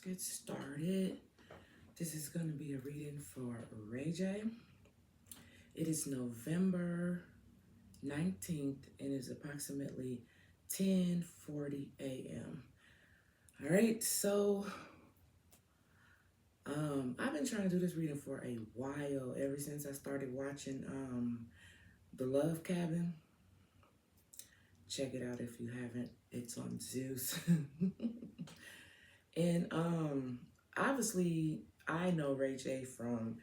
get started. This is going to be a reading for Ray J. It is November 19th and it's approximately 10:40 a.m. All right, so I've been trying to do this reading for a while, ever since I started watching The Love Cabin. Check it out if you haven't. It's on Zeus. And obviously I know Ray J from,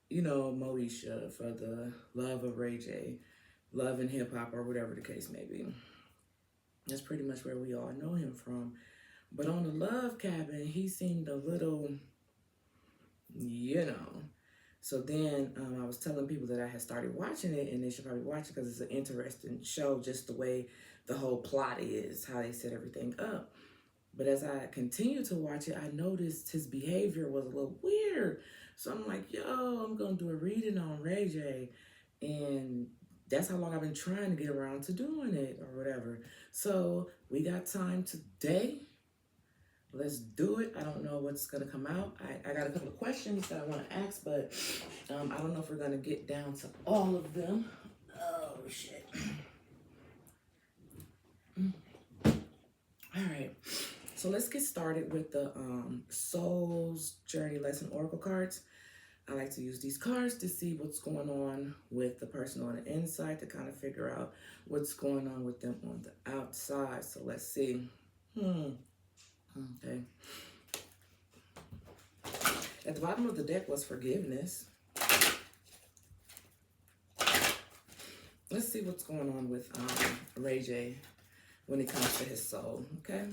Moesha for the love of Ray J, love and hip hop or whatever the case may be. That's pretty much where we all know him from. But on the Love Cabin, he seemed a little, you know. So then I was telling people that I had started watching it and they should probably watch it because it's an interesting show, just the way the whole plot is, how they set everything up. But as I continued to watch it, I noticed his behavior was a little weird. So I'm like, yo, I'm going to do a reading on Ray J. And that's how long I've been trying to get around to doing it or whatever. So we got time today. Let's do it. I don't know what's going to come out. I got a couple of questions that I want to ask, but I don't know if we're going to get down to all of them. Oh, shit. All right. So let's get started with the Soul's Journey Lesson Oracle cards. I like to use these cards to see what's going on with the person on the inside, to kind of figure out what's going on with them on the outside. So let's see. Okay. At the bottom of the deck was forgiveness. Let's see what's going on with Ray J when it comes to his soul, okay?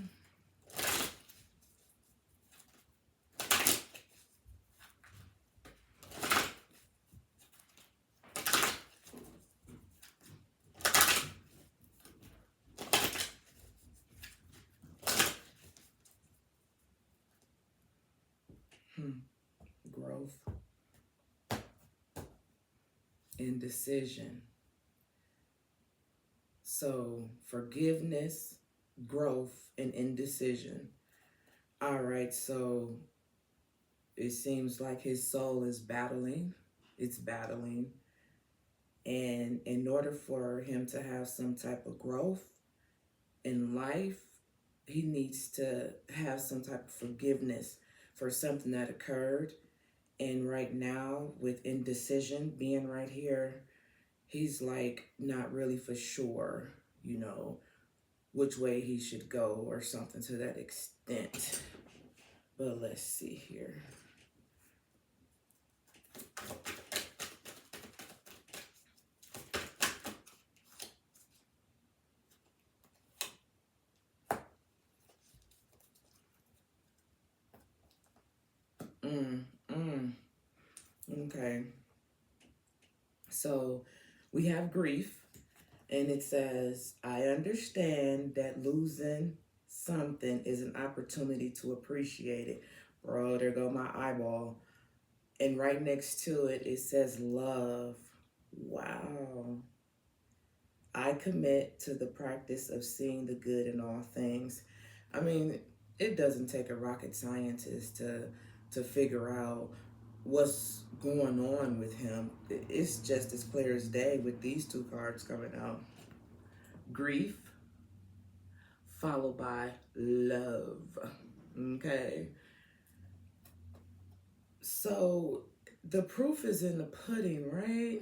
Growth, indecision. So forgiveness, growth, and indecision. All right, so it seems like his soul is battling. It's battling. And in order for him to have some type of growth in life, he needs to have some type of forgiveness for something that occurred. And right now, with indecision being right here, he's like not really for sure, which way he should go or something to that extent. But let's see here. Okay. So we have grief, and it says, I understand that losing something is an opportunity to appreciate it. Bro, there go my eyeball. And right next to it, it says love. Wow. I commit to the practice of seeing the good in all things. I mean, it doesn't take a rocket scientist to figure out what's going on with him. It's just as clear as day with these two cards coming out. Grief followed by love. Okay. So the proof is in the pudding, right?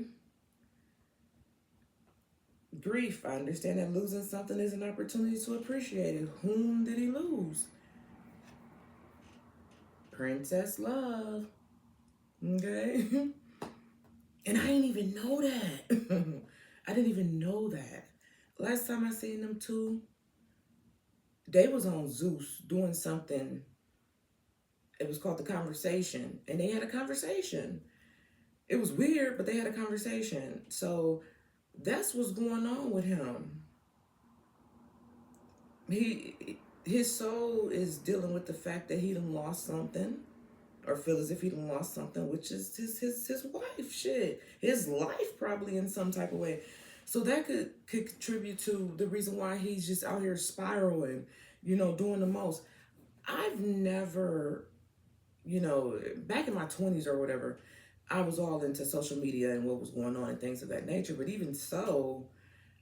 Grief. I understand that losing something is an opportunity to appreciate it. Whom did he lose? Princess Love. Okay. And I didn't even know that. I didn't even know that. Last time I seen them two, they was on Zeus doing something. It was called The Conversation. And they had a conversation. It was weird, but they had a conversation. So that's what's going on with him. His soul is dealing with the fact that he done lost something, or feel as if he done lost something, which is his wife. Shit, his life probably in some type of way. So that could contribute to the reason why he's just out here spiraling, doing the most. I've never back in my 20s or whatever, I was all into social media and what was going on and things of that nature. But even so,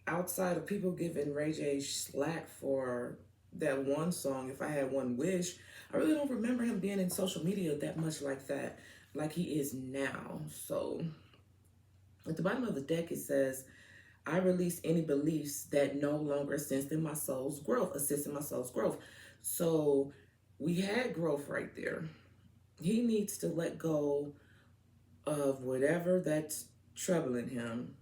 outside of people giving Ray J slack for that one song, If I Had One Wish, I really don't remember him being in social media that much like that, like he is now. So at the bottom of the deck, it says, I release any beliefs that no longer assist in my soul's growth. So we had growth right there. He needs to let go of whatever that's troubling him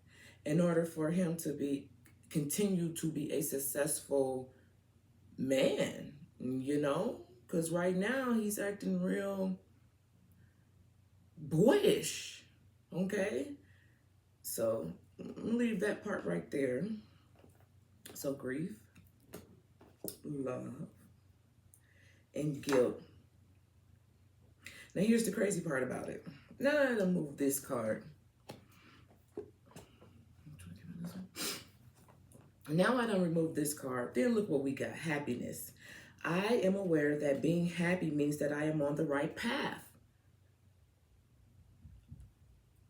in order for him to be continue to be a successful man, because right now he's acting real boyish. Okay, so I'm gonna leave that part right there. So grief, love, and guilt. Now here's the crazy part about it. Now I'm gonna move this card. Now I don't remove this card. Then look what we got. Happiness. I am aware that being happy means that I am on the right path.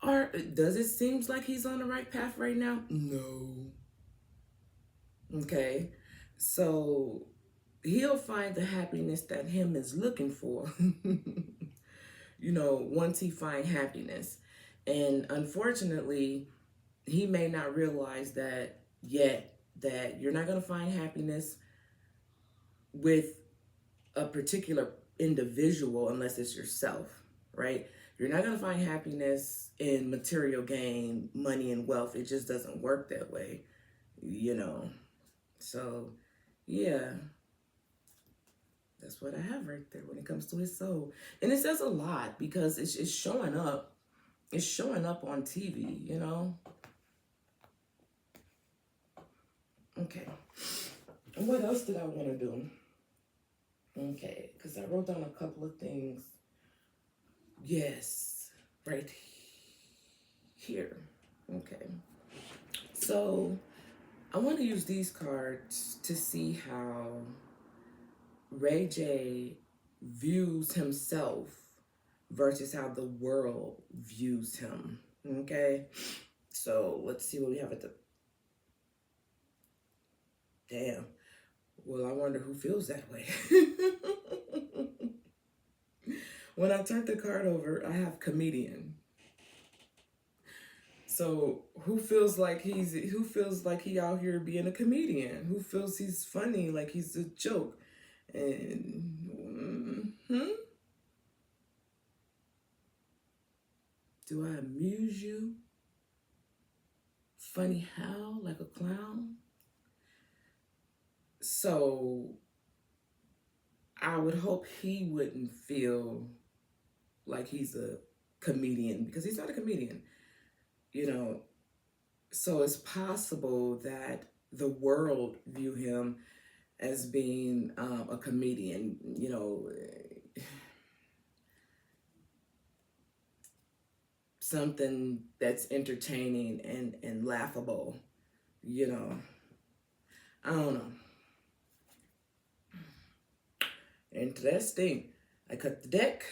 Or does it seem like he's on the right path right now? No. Okay. So he'll find the happiness that him is looking for. Once he find happiness. And unfortunately, he may not realize that yet, that you're not going to find happiness with a particular individual unless it's yourself, right? You're not going to find happiness in material gain, money, and wealth. It just doesn't work that way, So, yeah, that's what I have right there when it comes to his soul. And it says a lot because it's showing up. It's showing up on TV, Okay. And what else did I want to do? Okay, because I wrote down a couple of things. Yes, right here. Okay. So I want to use these cards to see how Ray J views himself versus how the world views him. Okay. So let's see what we have at the... Damn. Well, I wonder who feels that way. When I turned the card over, I have comedian. So who feels like he out here being a comedian? Who feels he's funny, like he's a joke? And do I amuse you? Funny how? Like a clown? So I would hope he wouldn't feel like he's a comedian, because he's not a comedian, So it's possible that the world view him as being a comedian, something that's entertaining and laughable, I don't know. Interesting. I cut the deck.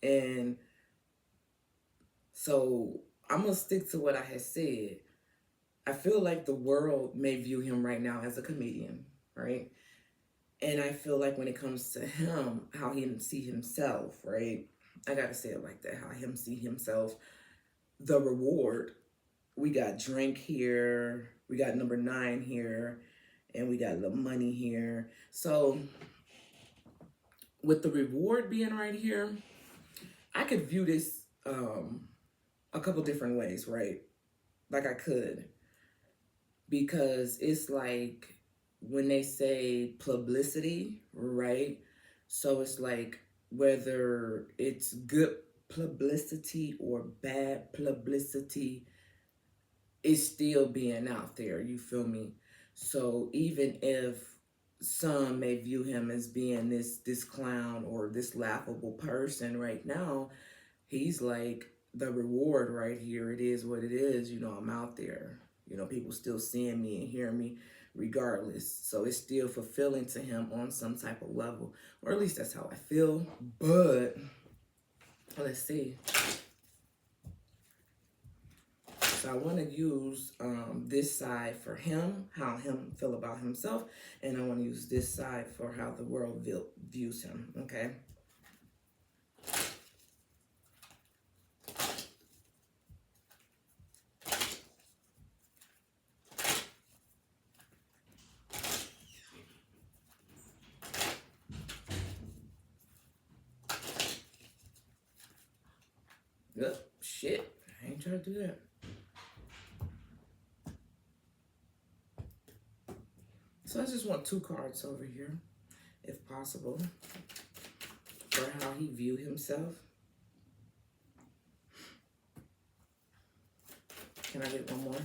And so I'm going to stick to what I had said. I feel like the world may view him right now as a comedian, right? And I feel like when it comes to him, how he see himself, right? I got to say it like that, how him see himself. The reward, we got drink here, we got number 9 here, and we got the money here. So with the reward being right here, I could view this a couple different ways, right? Like I could. Because it's like when they say publicity, right? So it's like whether it's good publicity or bad publicity, it's still being out there, you feel me? So even if some may view him as being this clown or this laughable person right now, he's like, the reward right here, it is what it is, I'm out there. You know, people still seeing me and hearing me regardless. So it's still fulfilling to him on some type of level, or at least that's how I feel. But let's see. So I want to use this side for him, how him feel about himself, and I want to use this side for how the world views him, okay? Ugh, shit, I ain't trying to do that. So I just want 2 cards over here, if possible, for how he view himself. Can I get one more?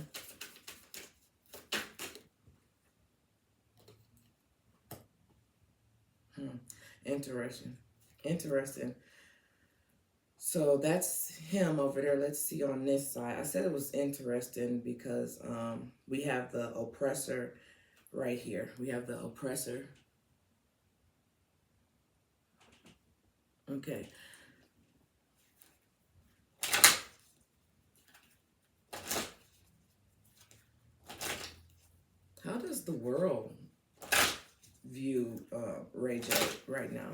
Interesting. Interesting. So that's him over there. Let's see on this side. I said it was interesting because we have the oppressor right here. We have the oppressor. Okay. How does the world view Ray J right now?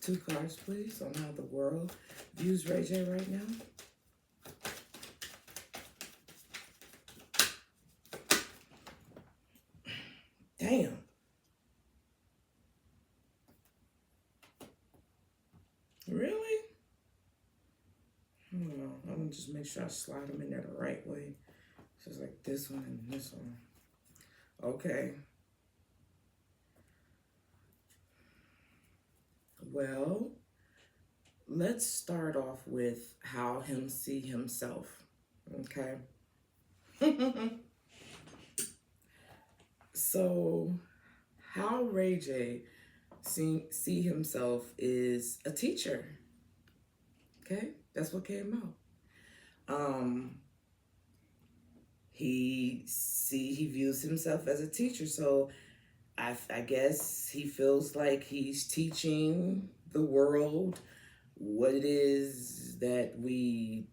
Two cards, please, on how the world views Ray J right now. Damn. Really? Hold on. I'm gonna just make sure I slide them in there the right way. So it's like this one and this one. Okay. Well, let's start off with how him see himself. Okay. So, how Ray J see himself is a teacher. Okay, that's what came out. He views himself as a teacher, so I guess he feels like he's teaching the world what it is that we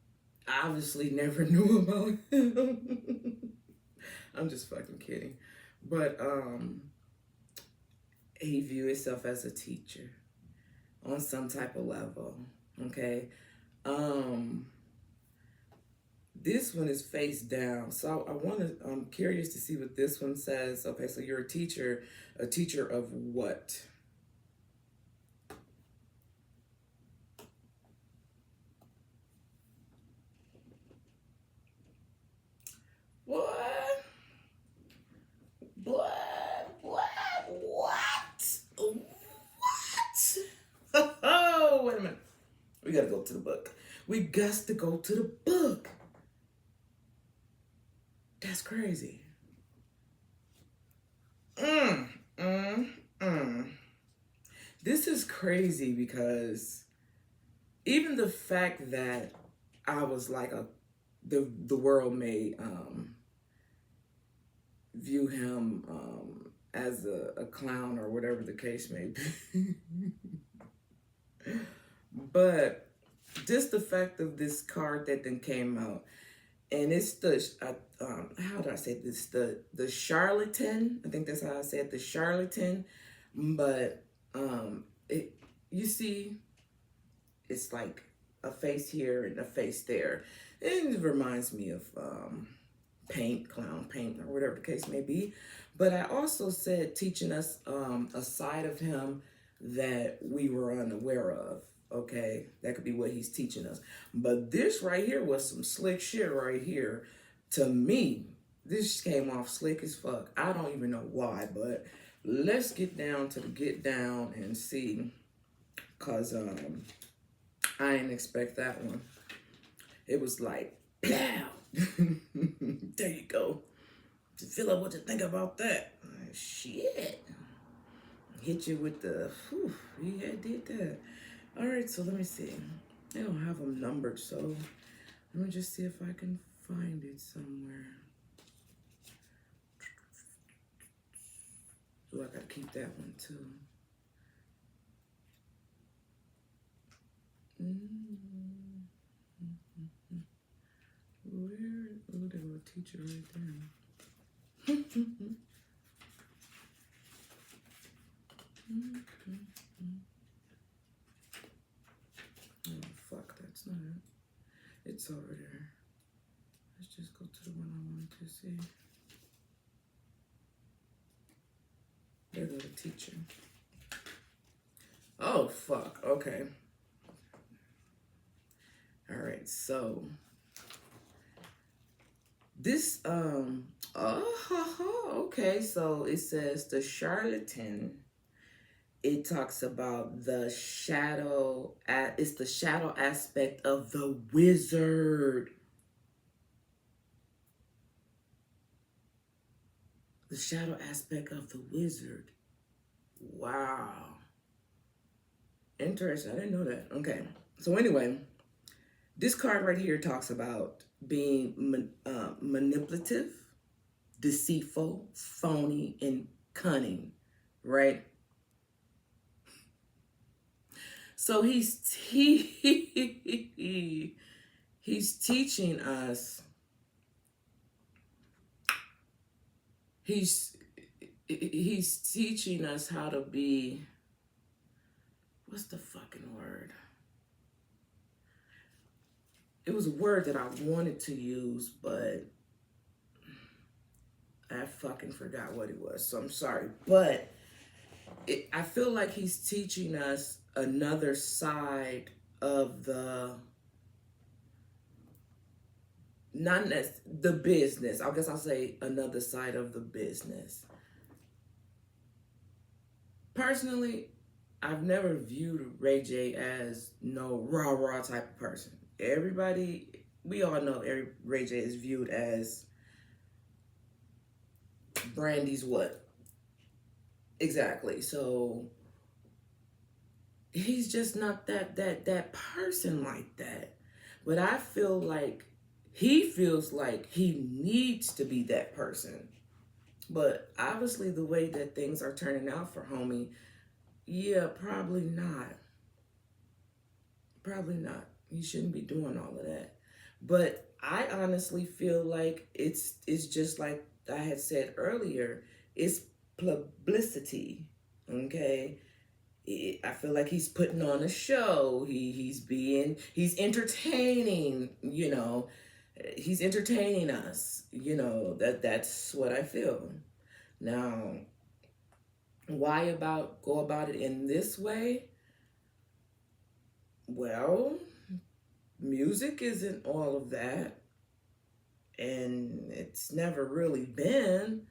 obviously never knew about him. I'm just fucking kidding. But he views himself as a teacher on some type of level. Okay. This one is face down. So I'm curious to see what this one says. Okay, so you're a teacher of what? What? What? Oh, wait a minute. We gotta go to the book. We got to go to the book. That's crazy. This is crazy because even the fact that I was like the world may view him as a clown or whatever the case may be. But just the fact of this card that then came out, and it's the how do I say this? The charlatan. I think that's how I said the charlatan. But you see, it's like a face here and a face there. It reminds me of clown paint, or whatever the case may be. But I also said teaching us a side of him that we were unaware of. Okay, that could be what he's teaching us. But this right here was some slick shit right here. To me, this came off slick as fuck. I don't even know why, but let's get down to the get down and see. Cause I didn't expect that one. It was like, pow. There you go. Feel like what you think about that. Shit. Hit you with the, whew, yeah, I did that. All right, so let me see. I don't have them numbered, so let me just see if I can find it somewhere. Oh, I gotta keep that one too. Where? Oh, there go a teacher right there. Oh, fuck, that's not it. It's over there. Let's just go to the one I wanted to see. There go the teacher. Oh, fuck, okay. All right, so this, okay, so it says the charlatan. It talks about the shadow, it's the shadow aspect of the wizard. The shadow aspect of the wizard. Wow. Interesting. I didn't know that. Okay. So anyway, this card right here talks about being manipulative, deceitful, phony, and cunning, right? So he's teaching us. He's teaching us how to be. What's the fucking word? It was a word that I wanted to use, but I fucking forgot what it was. So I'm sorry, but I feel like he's teaching us another side of the, not the business. I guess I'll say another side of the business. Personally, I've never viewed Ray J as no rah-rah type of person. Everybody, we all know Ray J is viewed as Brandy's what? Exactly. So he's just not that person like that. But I feel like he feels like he needs to be that person. But obviously the way that things are turning out for homie, yeah, probably not. Probably not. You shouldn't be doing all of that. But I honestly feel like it's just like I had said earlier, it's publicity. Okay? I feel like he's putting on a show. He's entertaining, he's entertaining us. That's what I feel. Now, why go about it in this way? Well, music isn't all of that, and it's never really been,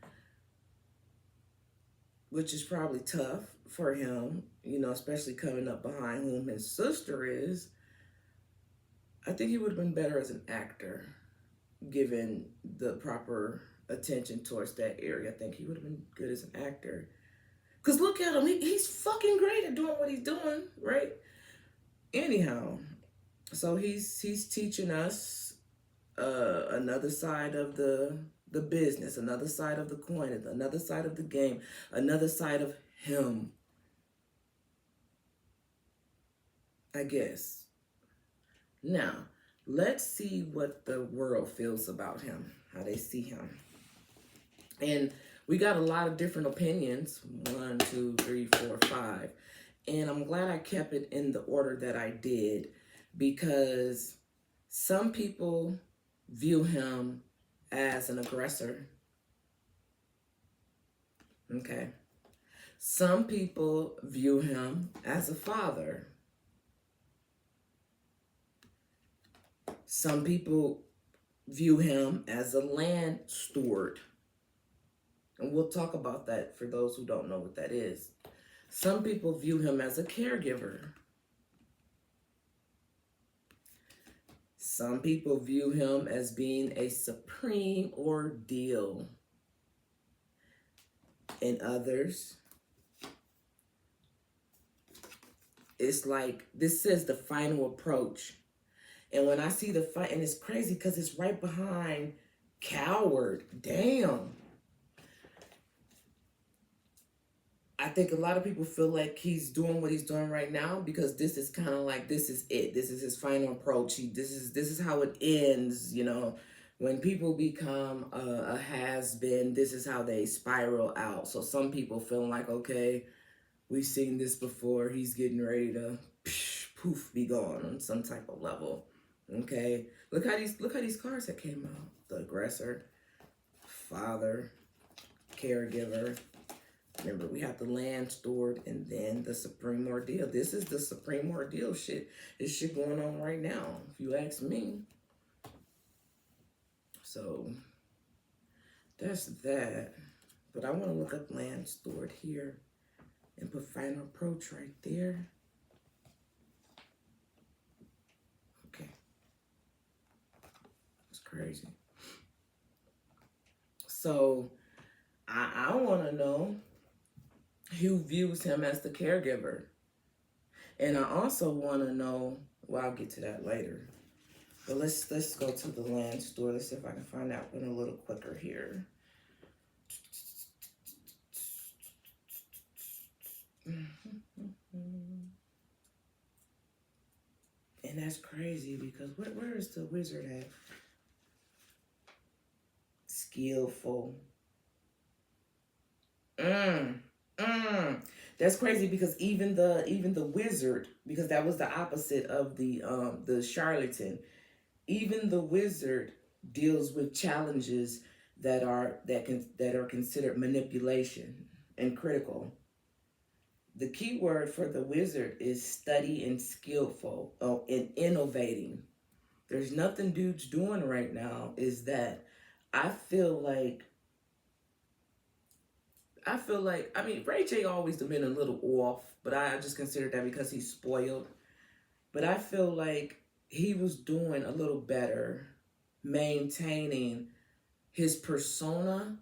which is probably tough for him, especially coming up behind whom his sister is. I think he would have been better as an actor, given the proper attention towards that area. I think he would have been good as an actor. Because look at him, he's fucking great at doing what he's doing, right? Anyhow, so he's teaching us another side of the business, another side of the coin, another side of the game, another side of him, I guess. Now, let's see what the world feels about him, how they see him. And we got a lot of different opinions, 1, 2, 3, 4, 5. And I'm glad I kept it in the order that I did, because some people view him as an aggressor. Okay. Some people view him as a father. Some people view him as a land steward. And we'll talk about that for those who don't know what that is. Some people view him as a caregiver. Some people view him as being a supreme ordeal. And others, it's like, this says the final approach. And when I see the fight, and it's crazy because it's right behind coward. Damn. I think a lot of people feel like he's doing what he's doing right now because this is kind of like, this is it. This is his final approach. This is how it ends, you know. When people become a has-been, this is how they spiral out. So some people feeling like, okay, we've seen this before. He's getting ready to poof, be gone on some type of level. Okay, look how these cards that came out. The aggressor, father, caregiver. Remember, we have the land stored and then the supreme ordeal. This is the supreme ordeal shit. This shit going on right now, if you ask me. So that's that. But I want to look up land stored here and put final approach right there. Okay. It's crazy. So I want to know who views him as the caregiver. And I also want to know, well, I'll get to that later. But let's go to the land store. Let's see if I can find out one a little quicker here. And that's crazy because where is the wizard at? Skillful. That's crazy because even the wizard, because that was the opposite of the charlatan. Even the wizard deals with challenges that are considered manipulation and critical. The key word for the wizard is study and skillful, and innovating. There's nothing dude's doing right now is that I feel like, I mean, Ray J always been a little off, but I just consider that because he's spoiled. But I feel like he was doing a little better maintaining his persona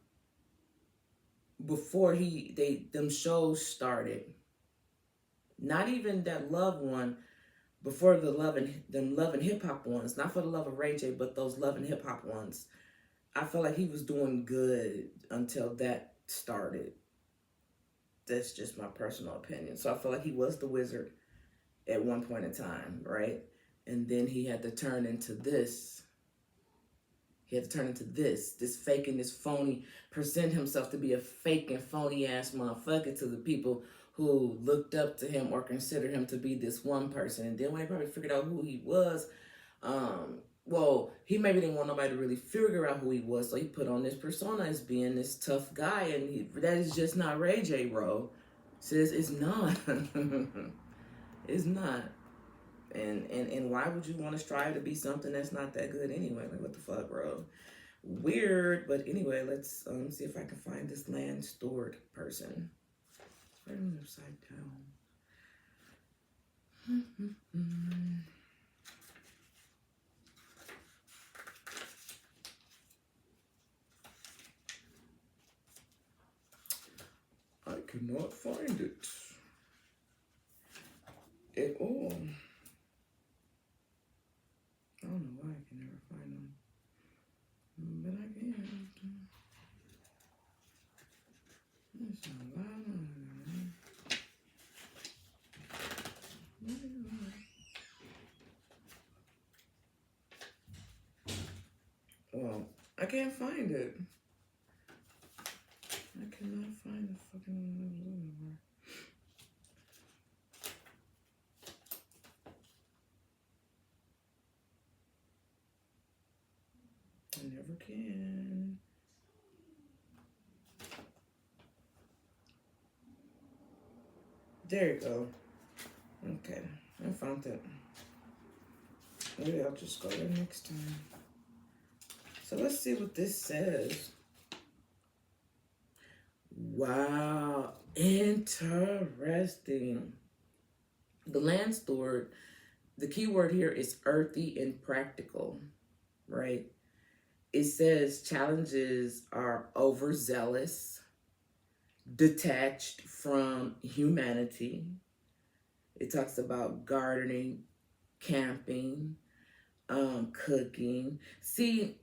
before them shows started. Not even that Love one, before the Love and Hip Hop ones. Not for the love of Ray J, but those Love and Hip Hop ones. I felt like he was doing good until that started. That's just my personal opinion. So I feel like he was the wizard at one point in time, right? And then he had to turn into this. He had to turn into this fake and this phony, present himself to be a fake and phony ass motherfucker to the people who looked up to him or considered him to be this one person. And then when they probably figured out who he was, well, he maybe didn't want nobody to really figure out who he was, so he put on this persona as being this tough guy, and that is just not Ray J, bro. Says it's not. It's not. And why would you want to strive to be something that's not that good anyway? Like, what the fuck, bro? Weird. But anyway, let's see if I can find this land stored person. It's right on the upside down. I cannot find it at all. I don't know why I can never find them, but I can. There's a lot of them. Well, I can't find it. I cannot find the fucking anymore. I never can. There you go. Okay, I found it. Maybe I'll just go there next time. So let's see what this says. Wow, interesting. The land stored The key word here is earthy and practical, right? It says challenges are overzealous, detached from humanity. It talks about gardening, camping, cooking. See,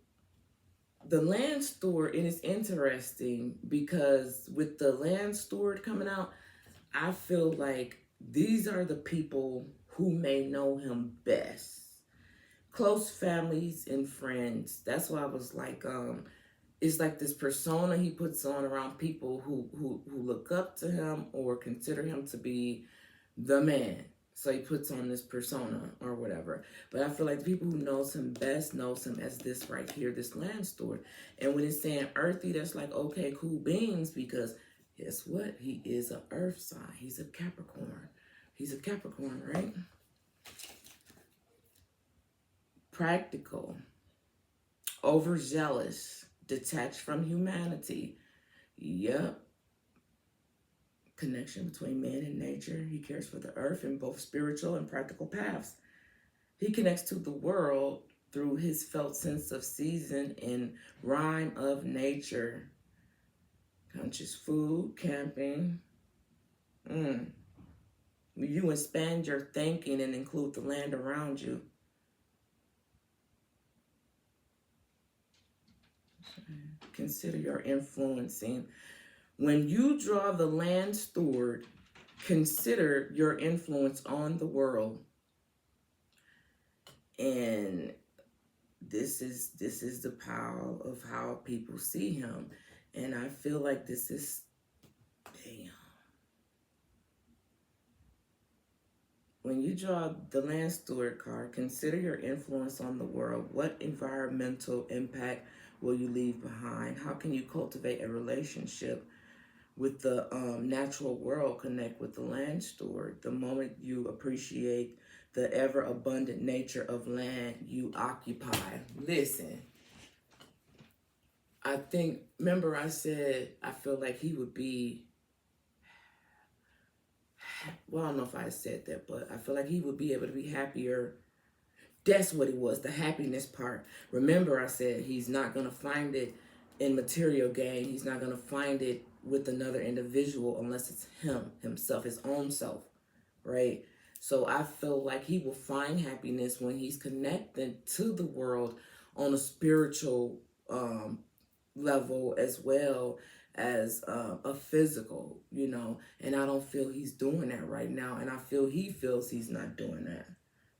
the land steward, and it's interesting because with the land steward coming out, I feel like these are the people who may know him best. Close families and friends. That's why I was like, it's like this persona he puts on around people who look up to him or consider him to be the man. So he puts on this persona or whatever. But I feel like the people who knows him best knows him as this right here, this land steward. And when it's saying earthy, that's like, okay, cool beans, because guess what? He is a earth sign. He's a Capricorn. He's a Capricorn, right? Practical, overzealous, detached from humanity. Yep. Connection between man and nature. He cares for the earth in both spiritual and practical paths. He connects to the world through his felt sense of season and rhyme of nature. Conscious food, camping. You expand your thinking and include the land around you. Consider your influencing. When you draw the land steward, consider your influence on the world. And this is the power of how people see him. And I feel like this is, damn. When you draw the land steward card, consider your influence on the world. What environmental impact will you leave behind? How can you cultivate a relationship with the natural world? Connect with the land steward. The moment you appreciate the ever abundant nature of land you occupy. Listen, I think, remember I said I feel like he would be, well, I don't know if I said that, but I feel like he would be able to be happier. That's what it was, the happiness part. Remember I said he's not going to find it in material gain. He's not going to find it with another individual unless it's himself, his own self, right? So I feel like he will find happiness when he's connected to the world on a spiritual level as well as a physical, and I don't feel he's doing that right now, and I feel he feels he's not doing that.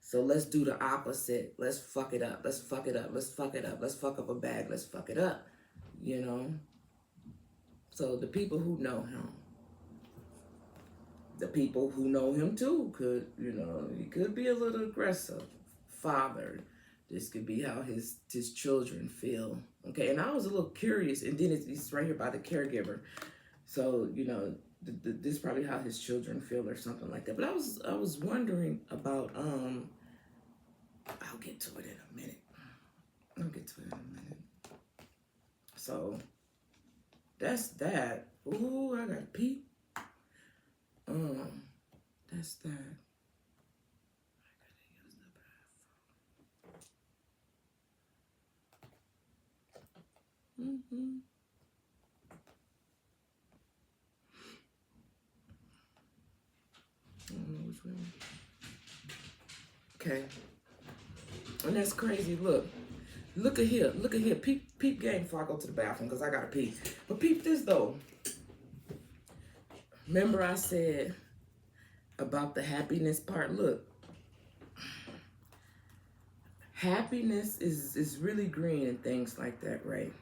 So let's do the opposite. Let's fuck it up. Let's fuck it up. Let's fuck it up. Let's fuck up a bag. Let's fuck it up. So the people who know him, the people who know him too could, he could be a little aggressive. Father, this could be how his children feel. Okay, and I was a little curious, and then it's right here by the caregiver. So, this is probably how his children feel or something like that. But I was wondering about, I'll get to it in a minute. So, that's that. Ooh, I got to pee. That's that. I don't know which way. Okay. And that's crazy. Look at here. Peep game before I go to the bathroom because I gotta pee. But peep this though. Remember I said about the happiness part? Look. Happiness is really green and things like that, right?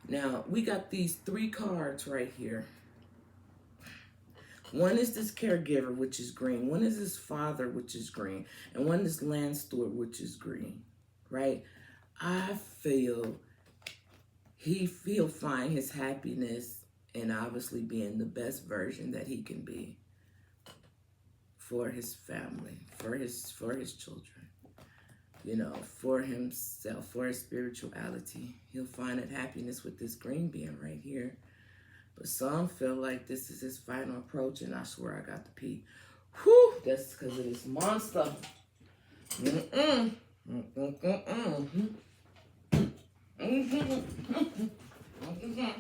Now, we got these 3 cards right here. One is this caregiver, which is green. One is his father, which is green. And one is land steward, which is green, right? I feel he'll find his happiness in obviously being the best version that he can be for his family, for his children, for himself, for his spirituality. He'll find that happiness with this green being right here. But some feel like this is his final approach, and I swear I got to pee. Whew, that's because of this monster. Mm-mm. Mm-mm. Mm-mm. Mm-mm.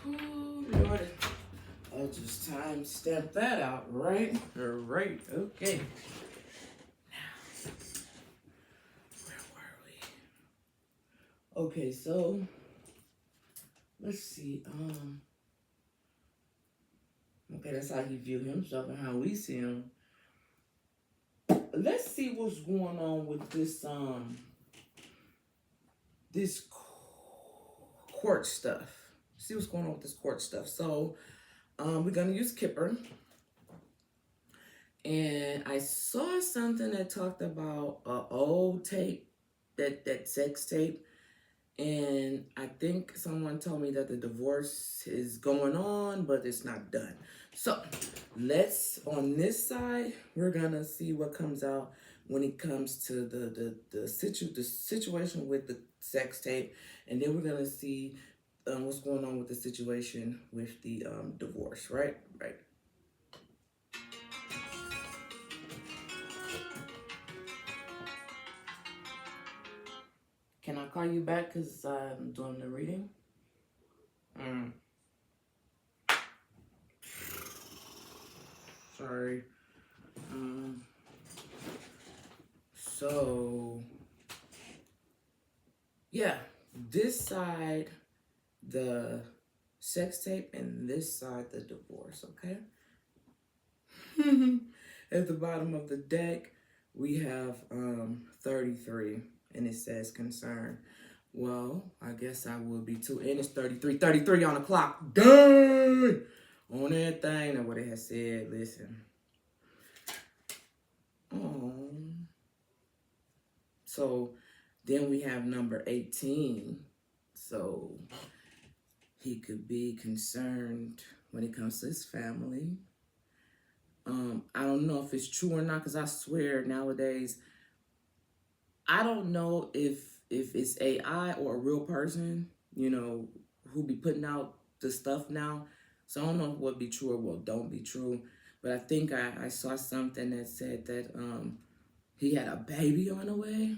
Ooh, Lord. I'll just time stamp that out, right? Right. Okay. Now, where were we? Okay, so let's see. Okay, that's how he view himself and how we see him. Let's see what's going on with this court stuff. See what's going on with this court stuff. So, we're gonna use Kipper. And I saw something that talked about an old tape, that sex tape. And I think someone told me that the divorce is going on, but it's not done. So on this side, we're gonna see what comes out when it comes to the situation with the sex tape, and then we're gonna see what's going on with the situation with the divorce. Right. Can I call you back because I'm doing the reading? Mm. Sorry. So, yeah, this side, the sex tape, and this side, the divorce, okay? At the bottom of the deck, we have 33, and it says concern. Well, I guess I will be too. And it's 33. 33 on the clock. Dang! On everything. That's what it has said. Listen. Oh. So then we have number 18. So he could be concerned when it comes to his family. I don't know if it's true or not, because I swear nowadays, I don't know if it's AI or a real person, who be putting out the stuff now. So I don't know what be true or what don't be true. But I think I saw something that said that he had a baby on the way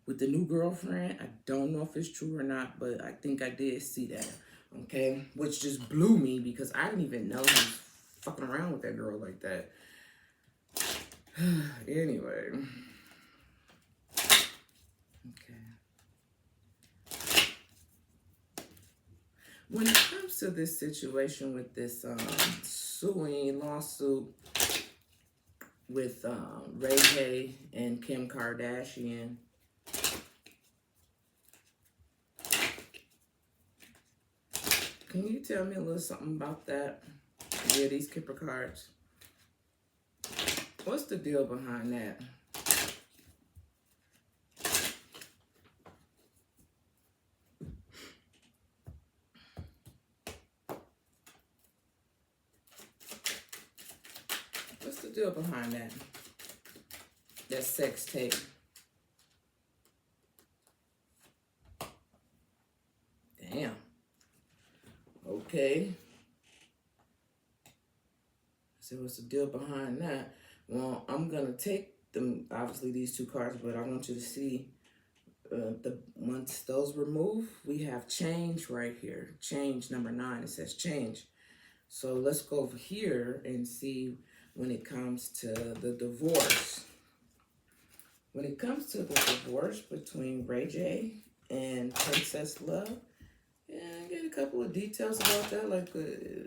with the new girlfriend. I don't know if it's true or not, but I think I did see that. Okay, which just blew me because I didn't even know he was fucking around with that girl like that. Anyway. Okay. When it comes to this situation with this lawsuit with Ray J and Kim Kardashian, can you tell me a little something about that? Yeah, these Kipper cards. What's the deal behind that? deal behind that? That sex tape. Damn. Okay. So what's the deal behind that? Well, I'm gonna take them, obviously these two cards, but I want you to see once those remove, we have change right here. Change number 9. It says change. So let's go over here and see when it comes to the divorce. When it comes to the divorce between Ray J and Princess Love, yeah, get a couple of details about that. Like,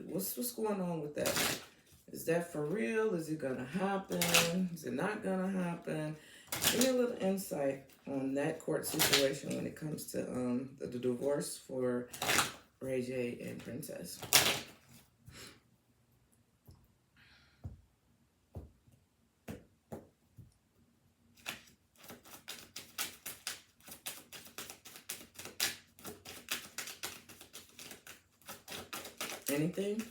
what's going on with that? Is that for real? Is it gonna happen? Is it not gonna happen? Give me a little insight on that court situation when it comes to the divorce for Ray J and Princess. Anything?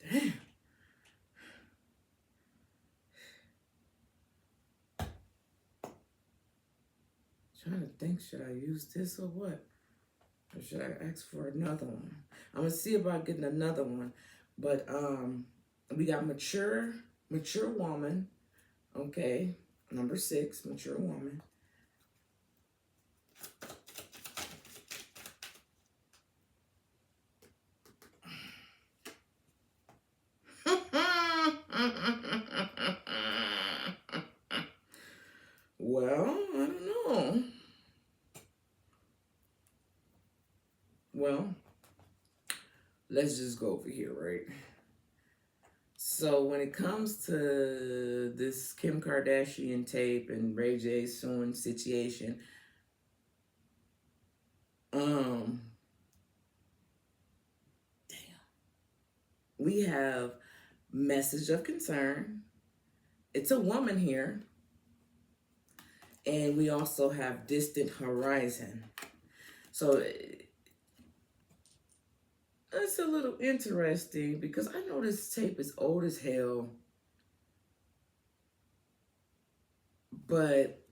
Damn. Trying to think, should I use this or what? Or should I ask for another one? I'm gonna see about getting another one. But we got mature woman. Okay. Number 6, mature woman. Well, I don't know. Well, let's just go over here, right? So when it comes to this Kim Kardashian tape and Ray J suing situation, damn, we have message of concern. It's a woman here. And we also have distant horizon. So it's a little interesting because I know this tape is old as hell. But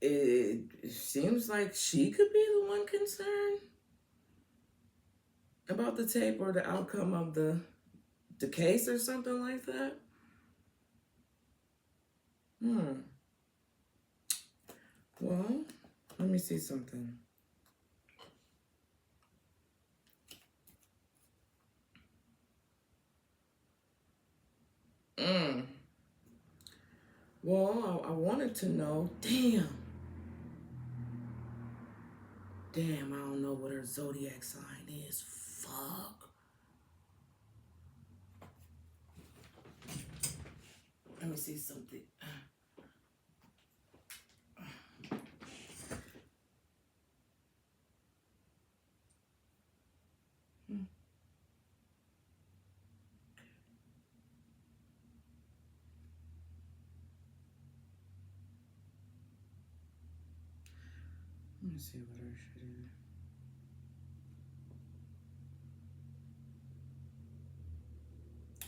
it seems like she could be the one concerned about the tape or the outcome of the case or something like that. Well, let me see something. Well, I wanted to know, damn, I don't know what her zodiac sign is. Fuck. Let me see something. Let me see what her shit is.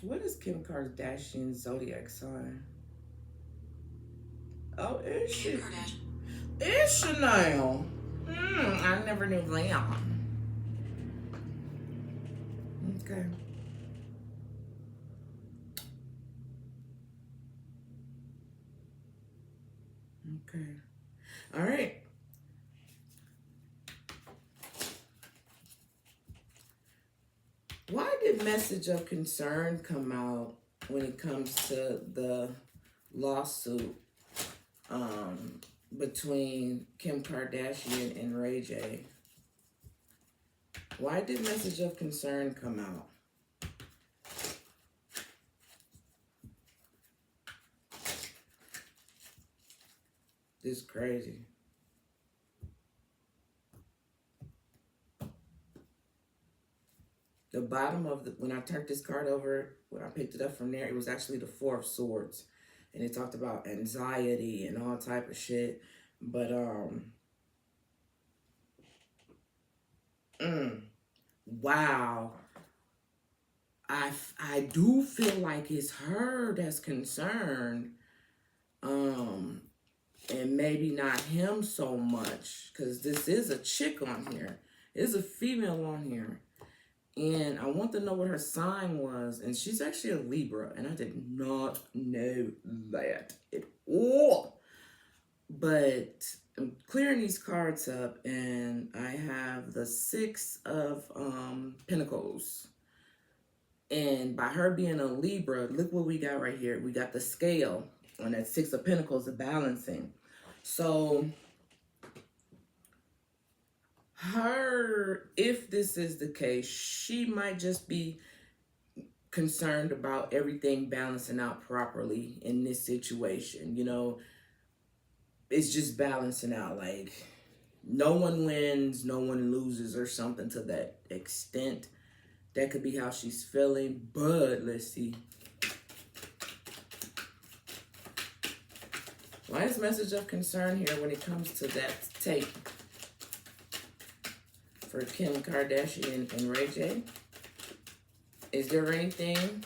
What is Kim Kardashian's zodiac sign? Oh, is she? Is she now? I never knew that. Okay. Okay. All right. Why did message of concern come out when it comes to the lawsuit between Kim Kardashian and Ray J? Why did message of concern come out? This is crazy. The bottom of when I turned this card over, when I picked it up from there, it was actually the 4 of Swords. And it talked about anxiety and all type of shit. But Mm, wow. I do feel like it's her that's concerned. Um, and maybe not him so much, because this is a chick on here. It's a female on here. And I want to know what her sign was. And she's actually a Libra. And I did not know that at all. But I'm clearing these cards up. And I have the Six of Pentacles. And by her being a Libra, look what we got right here. We got the scale on that Six of Pentacles, the balancing. So her, if this is the case, she might just be concerned about everything balancing out properly in this situation. You know, it's just balancing out. Like, no one wins, no one loses, or something to that extent. That could be how she's feeling. But let's see. Why is message of concern here when it comes to that take for Kim Kardashian and Ray J? Is there anything?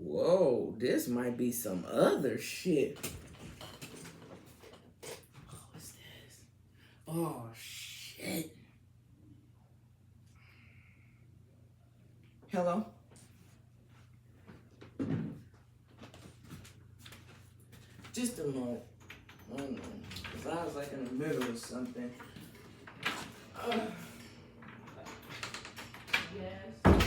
Whoa, this might be some other shit. What's this? Oh, shit. Hello? Just a moment. I don't know. Because I was like in the middle of something. Yes.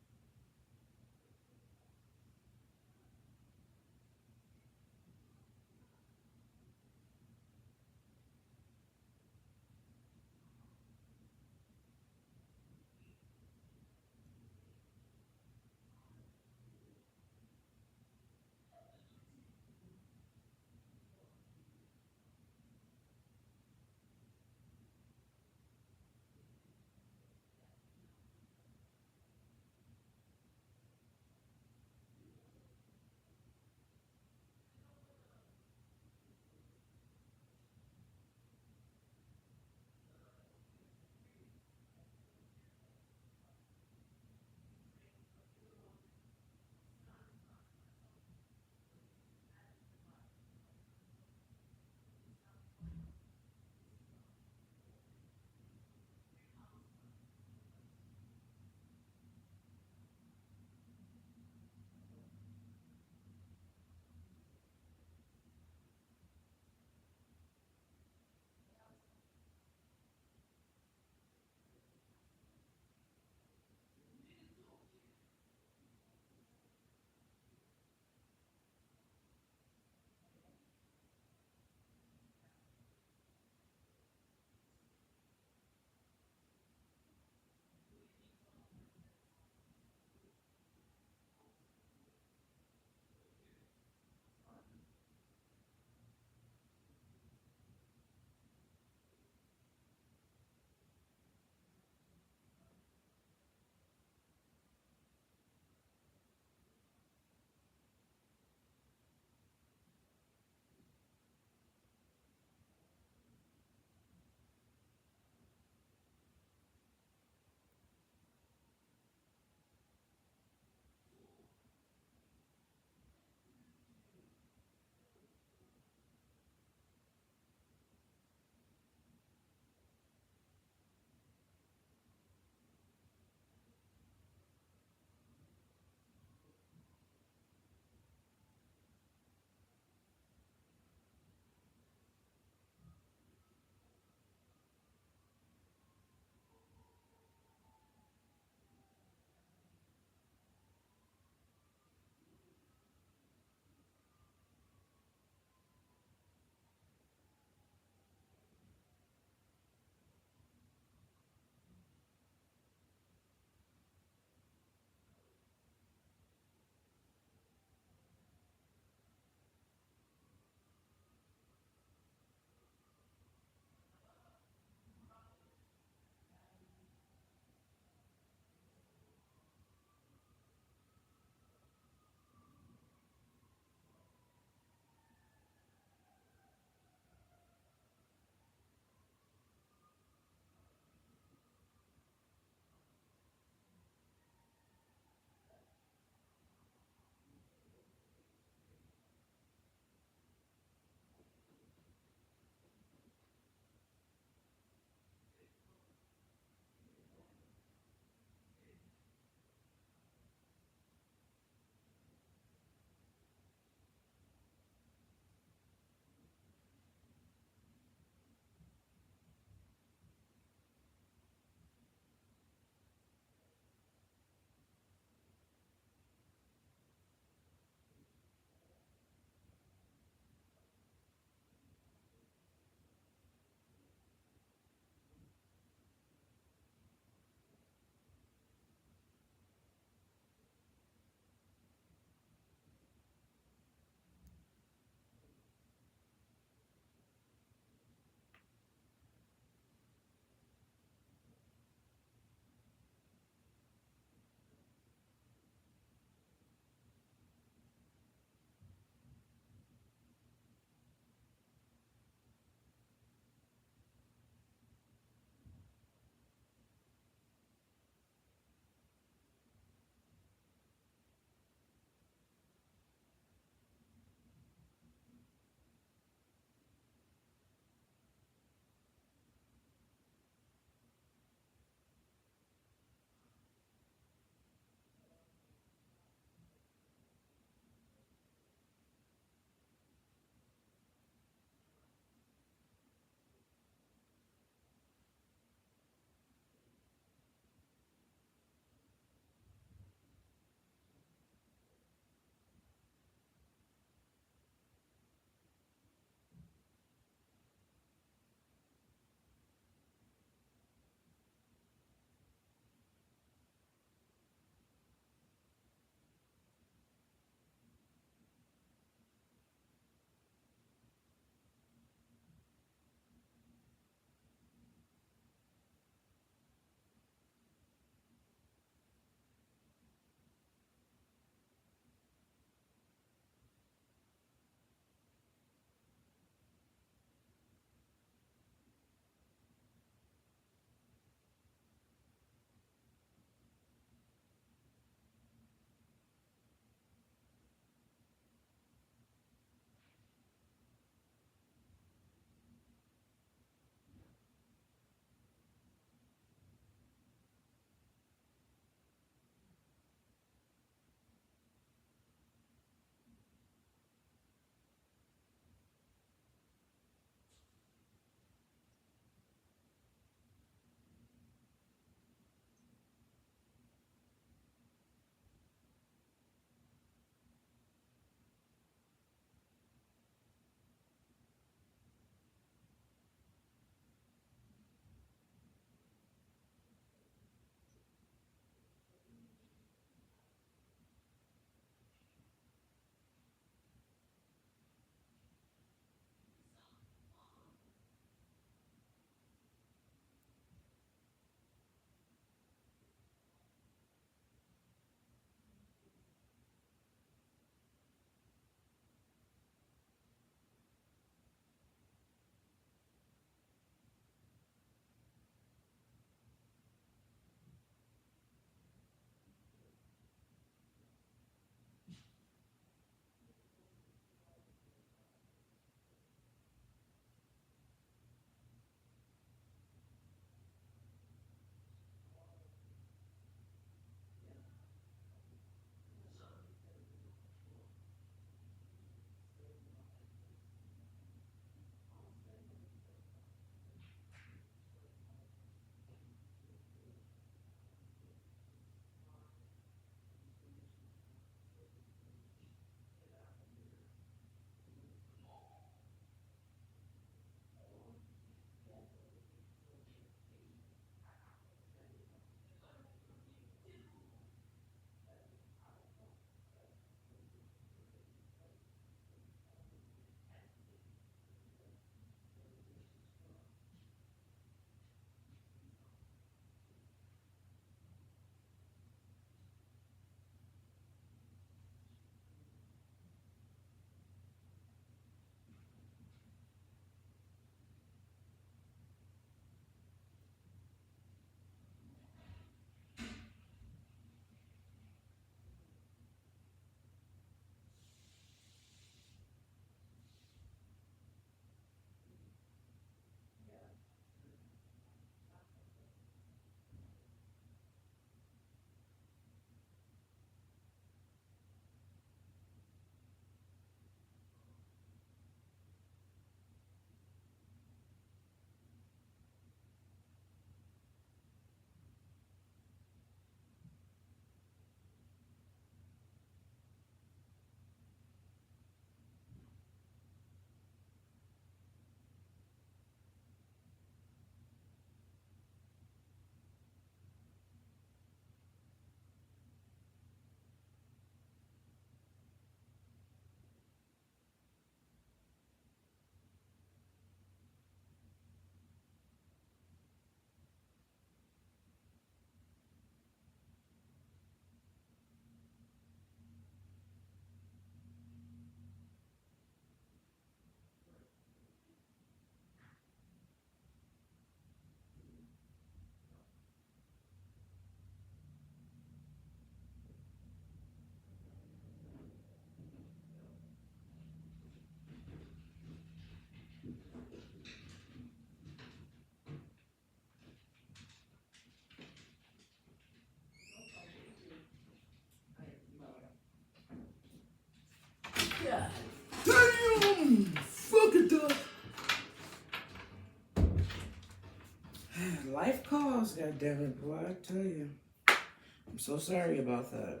house, goddammit, boy, I tell you. I'm so sorry about that.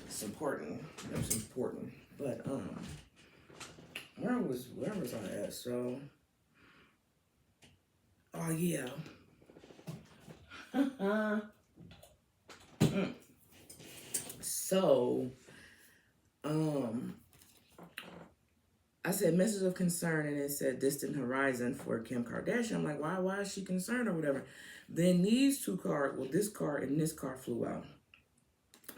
It's important. It was important. But where was I at? So oh yeah. So I said message of concern, and it said distant horizon for Kim Kardashian. I'm like, why is she concerned or whatever? Then these two cards, well, this card and this card flew out.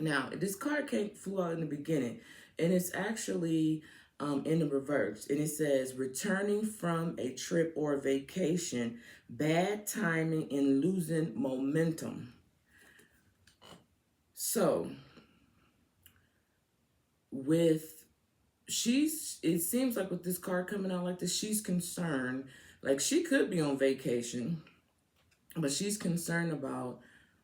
Now, this card flew out in the beginning, and it's actually in the reverse. And it says, returning from a trip or vacation, bad timing and losing momentum. So, it seems like with this card coming out like this, she's concerned. Like, she could be on vacation, but she's concerned about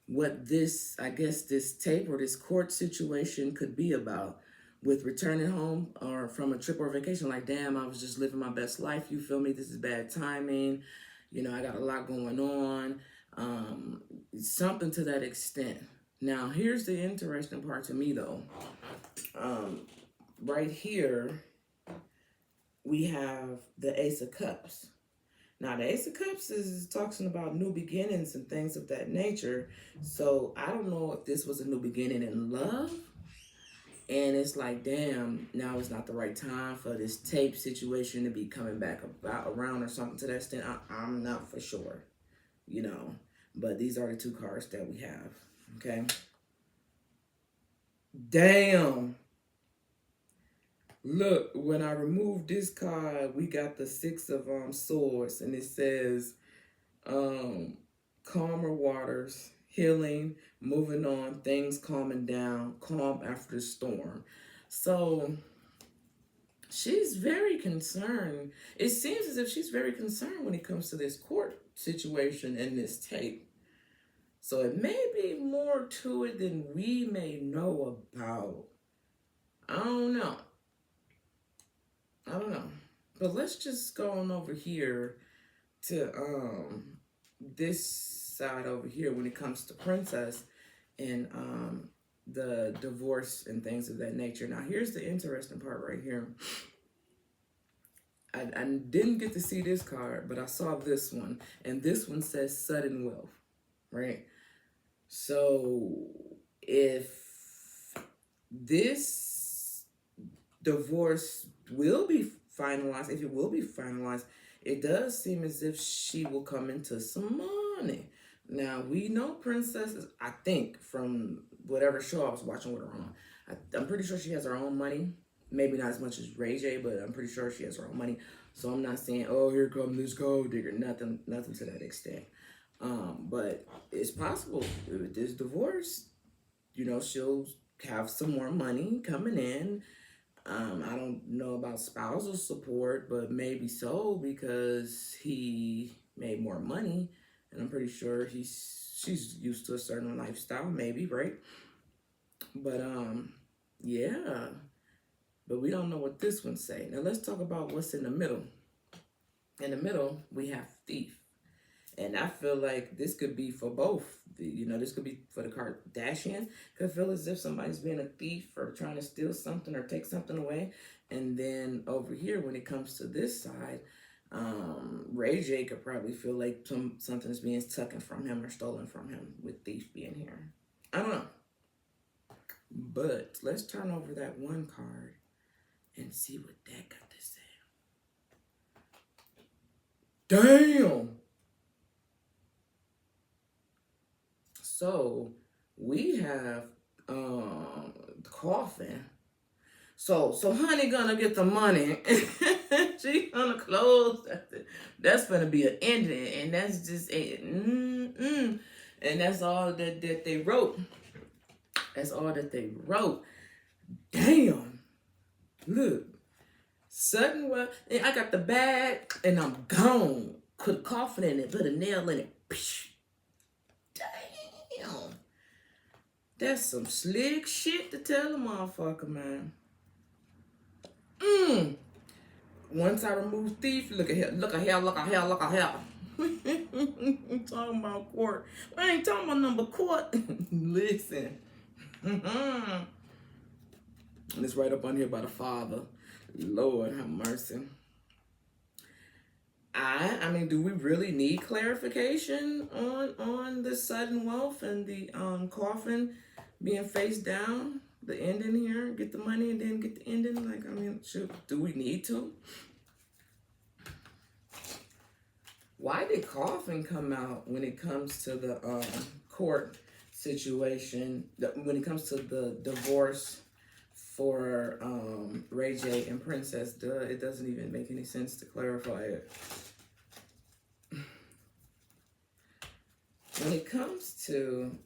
what this, I guess, this tape or this court situation could be about with returning home or from a trip or vacation. Like, damn, I was just living my best life. You feel me? This is bad timing. You know, I got a lot going on. Something to that extent. Now, here's the interesting part to me, though. Right here, we have the Ace of Cups. Now, the Ace of Cups is talking about new beginnings and things of that nature. So I don't know if this was a new beginning in love. And it's like, damn, now is not the right time for this tape situation to be coming back around or something to that extent. I'm not for sure, you know. But these are the two cards that we have, okay? Damn. Look, when I removed this card, we got the Six of Swords, and it says, calmer waters, healing, moving on, things calming down, calm after the storm. So she's very concerned. It seems as if she's very concerned when it comes to this court situation and this tape. So it may be more to it than we may know about. I don't know. But let's just go on over here to this side over here when it comes to Princess and the divorce and things of that nature. Now, here's the interesting part right here. I didn't get to see this card, but I saw this one. And this one says sudden wealth, right? So if this divorce will be finalized, if it will be finalized, it does seem as if she will come into some money. Now, we know Princess, I think, from whatever show I was watching with her on, I'm pretty sure she has her own money. Maybe not as much as Ray J, but I'm pretty sure she has her own money. So I'm not saying, oh, here comes this gold digger. Nothing to that extent. But it's possible with this divorce, you know, she'll have some more money coming in. I don't know about spousal support, but maybe so, because he made more money, and I'm pretty sure she's used to a certain lifestyle, maybe, right? But yeah. But we don't know what this one's saying. Now let's talk about what's in the middle. In the middle, we have thief. And I feel like this could be for both. You know, this could be for the Kardashian. Could feel as if somebody's being a thief or trying to steal something or take something away. And then over here, when it comes to this side, Ray J could probably feel like something's being taken from him or stolen from him with thief being here. I don't know. But let's turn over that one card and see what that got to say. Damn! So we have coffin. So honey gonna get the money. She gonna close. That's gonna be an ending, and that's just it. And that's all that they wrote. That's all that they wrote. Damn. Look. Sudden wealth. I got the bag and I'm gone. Put a coffin in it, put a nail in it. Damn. That's some slick shit to tell a motherfucker, man. Once I remove thief, look at here. Look at here. Talking about court. We ain't talking about number court. Listen. And it's right up on here by the Father. Lord have mercy. I mean, do we really need clarification on the sudden wealth and the coffin being face down? The ending here, get the money and then get the ending. Like, I mean, do we need to? Why did coffin come out when it comes to the court situation? When it comes to the divorce for Ray J and Princess? It doesn't even make any sense to clarify it. When it comes to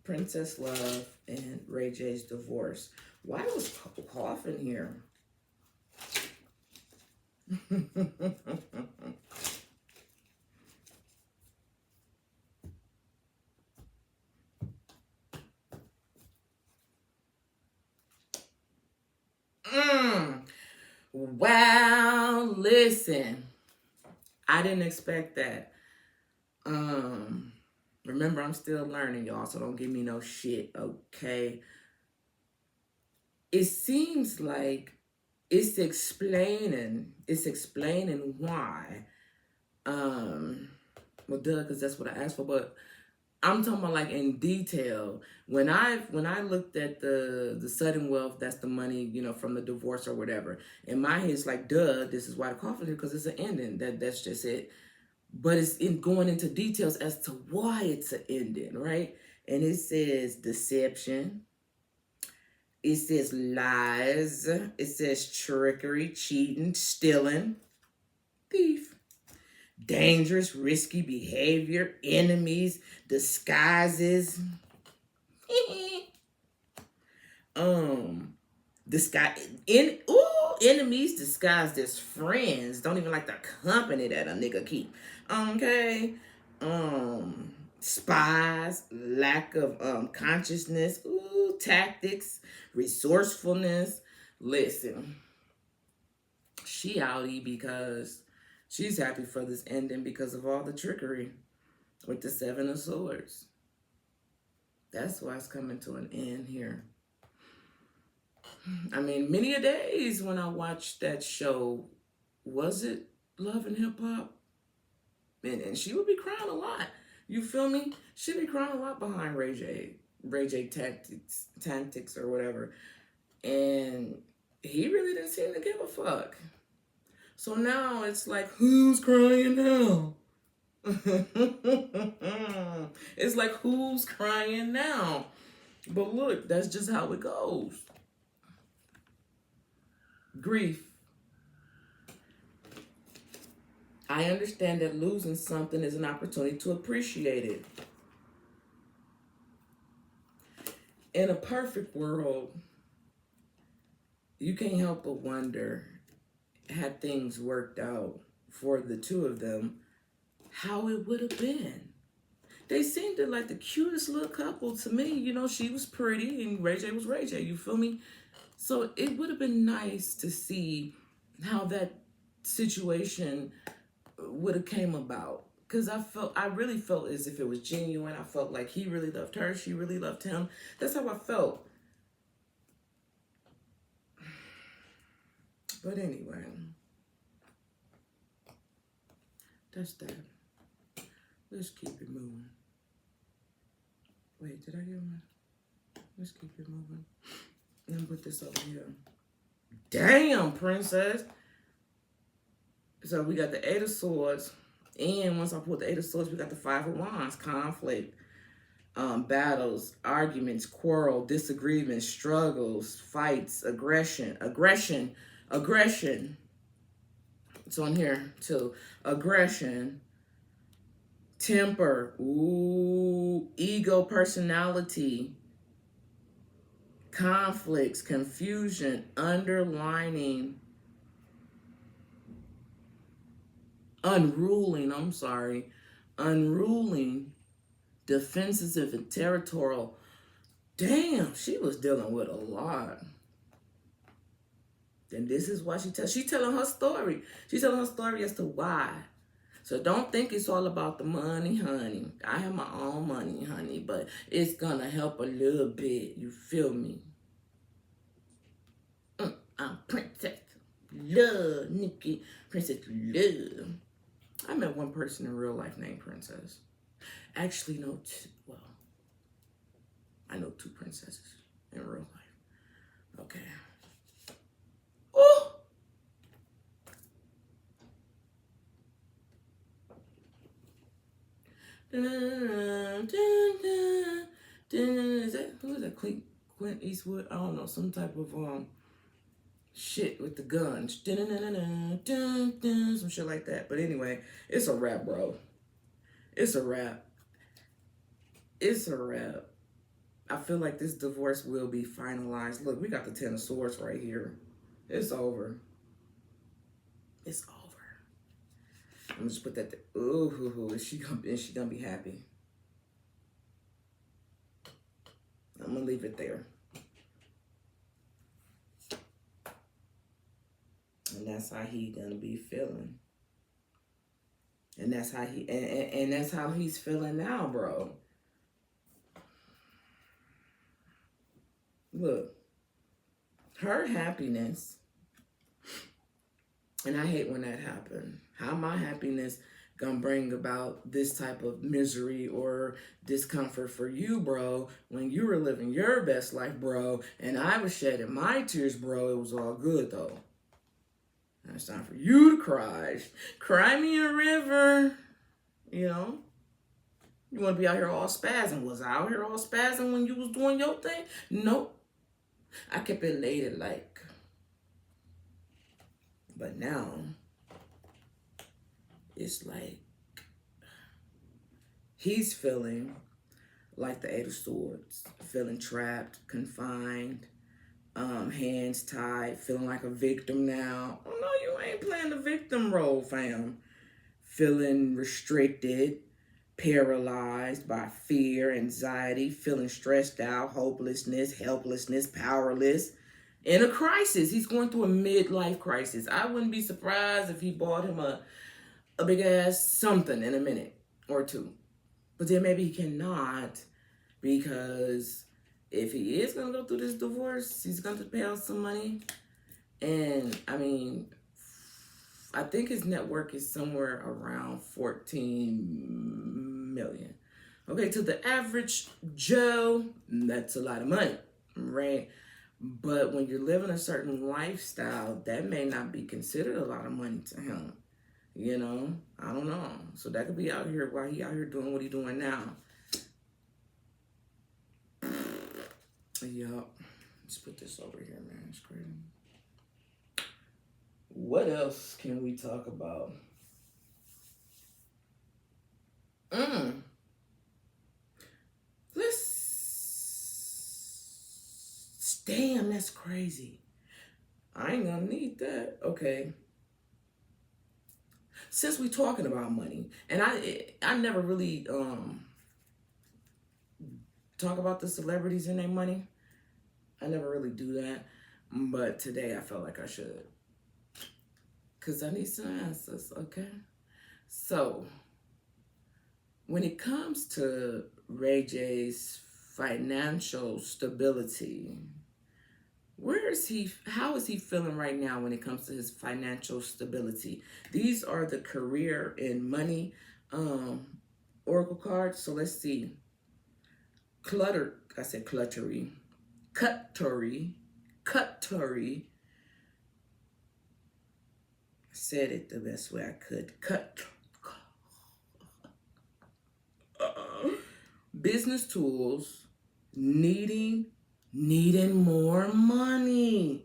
Princess Love and Ray J's divorce, why was Coffin here? Wow, listen, I didn't expect that. Remember, I'm still learning, y'all, so don't give me no shit, okay? It seems like it's explaining why. Well, duh, because that's what I asked for, but I'm talking about like in detail. When I looked at the sudden wealth, that's the money, you know, from the divorce or whatever. In my head, it's like, duh, this is why the coffin here, because it's an ending. That's just it. But it's in going into details as to why it's an ending, right? And it says deception. It says lies. It says trickery, cheating, stealing, thief. Dangerous, risky behavior, enemies, disguises. Enemies disguised as friends. Don't even like the company that a nigga keep. Okay. Spies, lack of consciousness, tactics, resourcefulness. Listen, she outie because she's happy for this ending because of all the trickery with the Seven of Swords. That's why it's coming to an end here. I mean, many a days when I watched that show, was it Love and Hip Hop? And she would be crying a lot. You feel me? She'd be crying a lot behind Ray J tactics or whatever. And he really didn't seem to give a fuck. So now it's like, who's crying now? It's like, who's crying now? But look, that's just how it goes. Grief. I understand that losing something is an opportunity to appreciate it. In a perfect world, you can't help but wonder, had things worked out for the two of them, how it would have been. They seemed like the cutest little couple to me. You know, she was pretty and Ray J was Ray J, you feel me? So it would have been nice to see how that situation would have came about. Because I really felt as if it was genuine. I felt like he really loved her. She really loved him. That's how I felt. But anyway, that's that. Let's keep it moving. Wait, did I get one? Let's keep it moving. Let me put this over here. Damn, princess. So we got the Eight of Swords. And once I put the Eight of Swords, we got the Five of Wands. Conflict, battles, arguments, quarrel, disagreements, struggles, fights, aggression. It's on here too. Aggression, temper, ego, personality, conflicts, confusion, unruling, defensive and territorial. Damn, she was dealing with a lot. And this is why she's telling her story. She's telling her story as to why. So don't think it's all about the money, honey. I have my own money, honey, but it's gonna help a little bit. You feel me? I'm Princess Love, Nikki. Princess Love. I met one person in real life named Princess. Actually, no, well, I know two princesses in real life. Okay. Oh! Is that, who is that? Clint Eastwood? I don't know. Some type of shit with the guns. Some shit like that. But anyway, it's a rap, bro. It's a rap. It's a wrap. I feel like this divorce will be finalized. Look, we got the Ten of Swords right here. It's over. It's over. I'm gonna just put that there. Ooh, is she gonna be happy? I'm gonna leave it there. And that's how he gonna be feeling. And that's how and that's how he's feeling now, bro. Look, her happiness, and I hate when that happens. How my happiness gonna bring about this type of misery or discomfort for you, bro, when you were living your best life, bro, and I was shedding my tears, bro. It was all good, though. Now it's time for you to cry. Cry me a river, you know? You want to be out here all spazzing. Was I out here all spazzing when you was doing your thing? Nope. I kept it laid like. But now, it's like he's feeling like the Eight of Swords. Feeling trapped, confined, hands tied, feeling like a victim now. Oh, no, you ain't playing the victim role, fam. Feeling restricted, paralyzed by fear, anxiety, feeling stressed out, hopelessness, helplessness, powerless. In a crisis. He's going through a midlife crisis. I wouldn't be surprised if he bought him a big ass something in a minute or two. But then maybe he cannot, because if he is going to go through this divorce, he's going to pay out some money. And I mean, I think his net worth is somewhere around 14 million. Okay, to the average Joe, that's a lot of money, right? But when you're living a certain lifestyle, that may not be considered a lot of money to him. You know, I don't know. So that could be out here while he out here doing what he's doing now. Yup. Let's put this over here, man. It's crazy. What else can we talk about? Damn, that's crazy. I ain't gonna need that. Okay. Since we talking about money, and I never really talk about the celebrities and their money. I never really do that. But today I felt like I should. Because I need some answers, okay? So, when it comes to Ray J's financial stability, how is he feeling right now when it comes to his financial stability? These are the career and money oracle cards. So let's see. Cuttery. I said it the best way I could. Business tools, needing more money.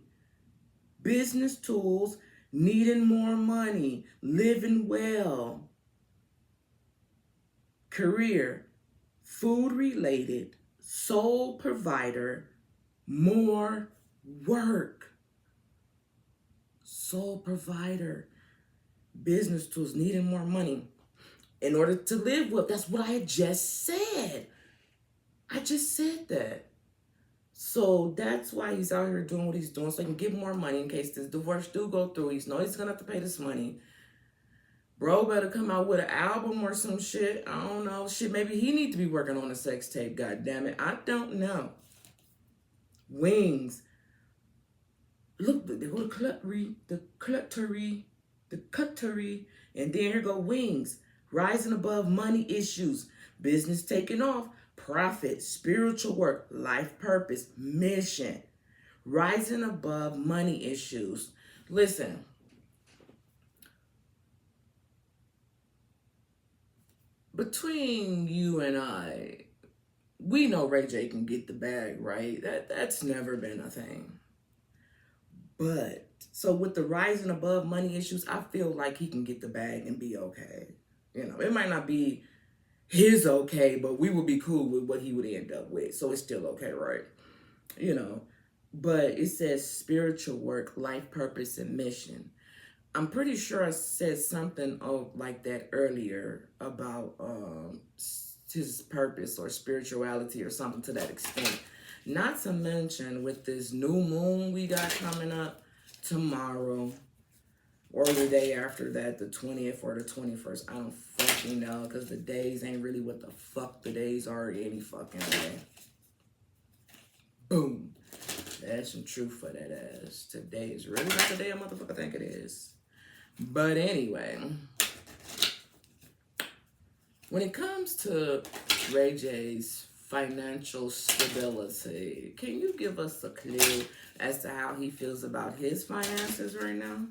Business tools, needing more money, living well. Career, food related, sole provider, more work. Sole provider, business tools, needing more money in order to live well. That's what I just said. I just said that. So that's why he's out here doing what he's doing, so he can get more money in case this divorce do go through. He's know he's gonna have to pay this money. Bro better come out with an album or some shit. I don't know. Shit, maybe he need to be working on a sex tape, god damn it. I don't know. Wings. Look, the cutlery, and then here go wings. Rising above money issues, business taking off, profit, spiritual work, life purpose, mission. Rising above money issues. Listen, between you and I, we know Ray J can get the bag, right? That's never been a thing. But so with the rising above money issues, I feel like he can get the bag and be okay. You know, it might not be his okay, but we would be cool with what he would end up with. So it's still okay, right? You know, but it says spiritual work, life purpose, and mission. I'm pretty sure I said something like that earlier about his purpose or spirituality or something to that extent. Not to mention with this new moon we got coming up tomorrow or the day after that, the 20th or the 21st. I don't fucking know because the days ain't really what the fuck the days are any fucking way. Boom. That's some truth for that ass. Today is really not the day a motherfucker think it is. But anyway, when it comes to Ray J's financial stability, can you give us a clue as to how he feels about his finances right now?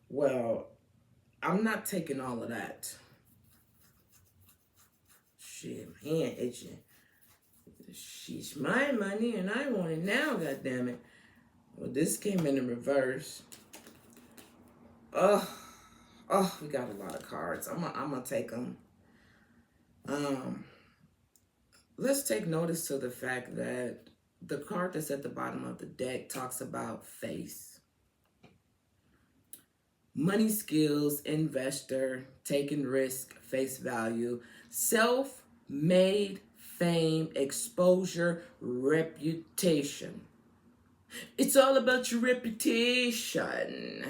Well, I'm not taking all of that. Shit, my hand itching. She's my money and I want it now, goddammit. Well, this came in the reverse. Oh, we got a lot of cards. I'm gonna take them. Let's take notice to the fact that the card that's at the bottom of the deck talks about face. Money skills, investor, taking risk, face value, self-made, fame, exposure, reputation. It's all about your reputation.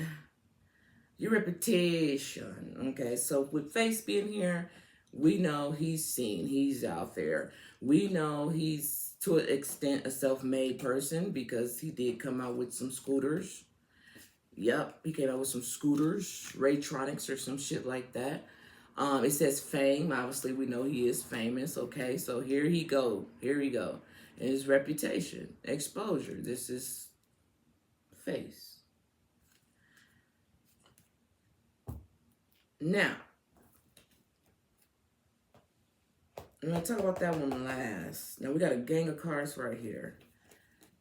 Your reputation. Okay, so with face being here, we know he's seen, he's out there. We know he's to an extent a self-made person because he did come out with some scooters. Yep, he came out with some scooters, Raytronics or some shit like that. It says fame. Obviously, we know he is famous. Okay, so here he go. Here he go. And his reputation, exposure. This is face. Now, I'm going to talk about that one last. Now, we got a gang of cards right here.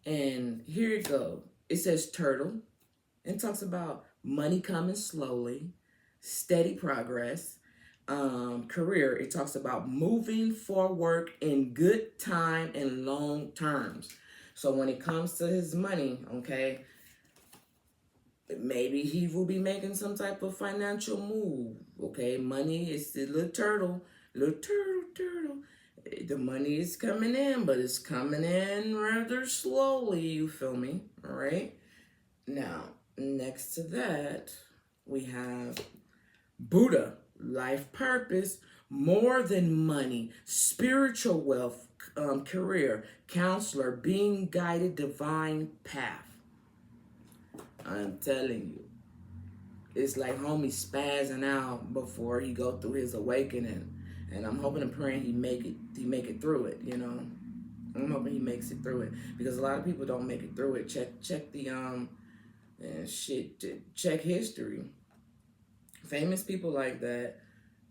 And here it go. It says turtle. And talks about money coming slowly, steady progress, career. It talks about moving forward in good time and long terms. So when it comes to his money, okay, maybe he will be making some type of financial move. Okay, money is the little turtle. The money is coming in, but it's coming in rather slowly. You feel me? All right. Now, next to that, we have Buddha, life purpose, more than money, spiritual wealth, career, counselor, being guided, divine path. I'm telling you, it's like homie spazzing out before he go through his awakening, and I'm hoping and praying he make it through it. You know, I'm hoping he makes it through it because a lot of people don't make it through it. Check the and shit, check history. Famous people like that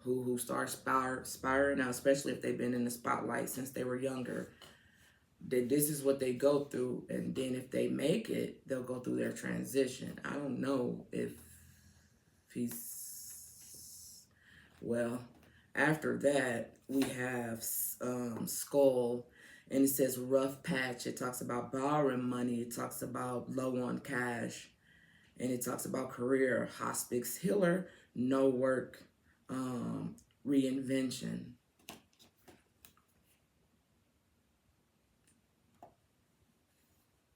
who start spiraling out, especially if they've been in the spotlight since they were younger, that this is what they go through. And then if they make it, they'll go through their transition. I don't know if he's, well, after that, we have Skull, and it says rough patch. It talks about borrowing money. It talks about low on cash. And it talks about career, hospice healer, no work, reinvention.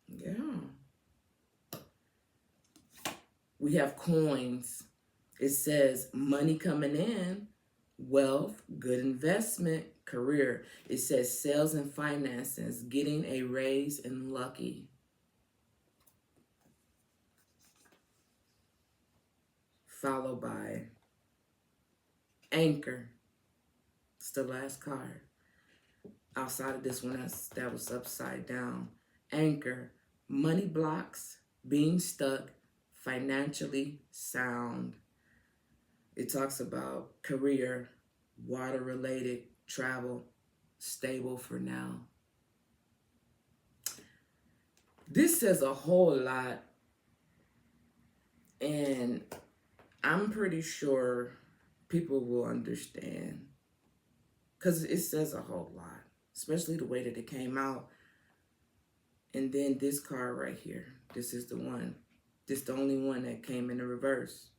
Yeah. We have coins. It says money coming in, wealth, good investment, career. It says sales and finances, getting a raise, and lucky. Followed by anchor. It's the last card. Outside of this one, that was upside down. Anchor, money blocks, being stuck, financially sound. It talks about career, water related, travel, stable for now. This says a whole lot, and I'm pretty sure people will understand because it says a whole lot, especially the way that it came out. And then this card right here, this is the one. This is the only one that came in the reverse.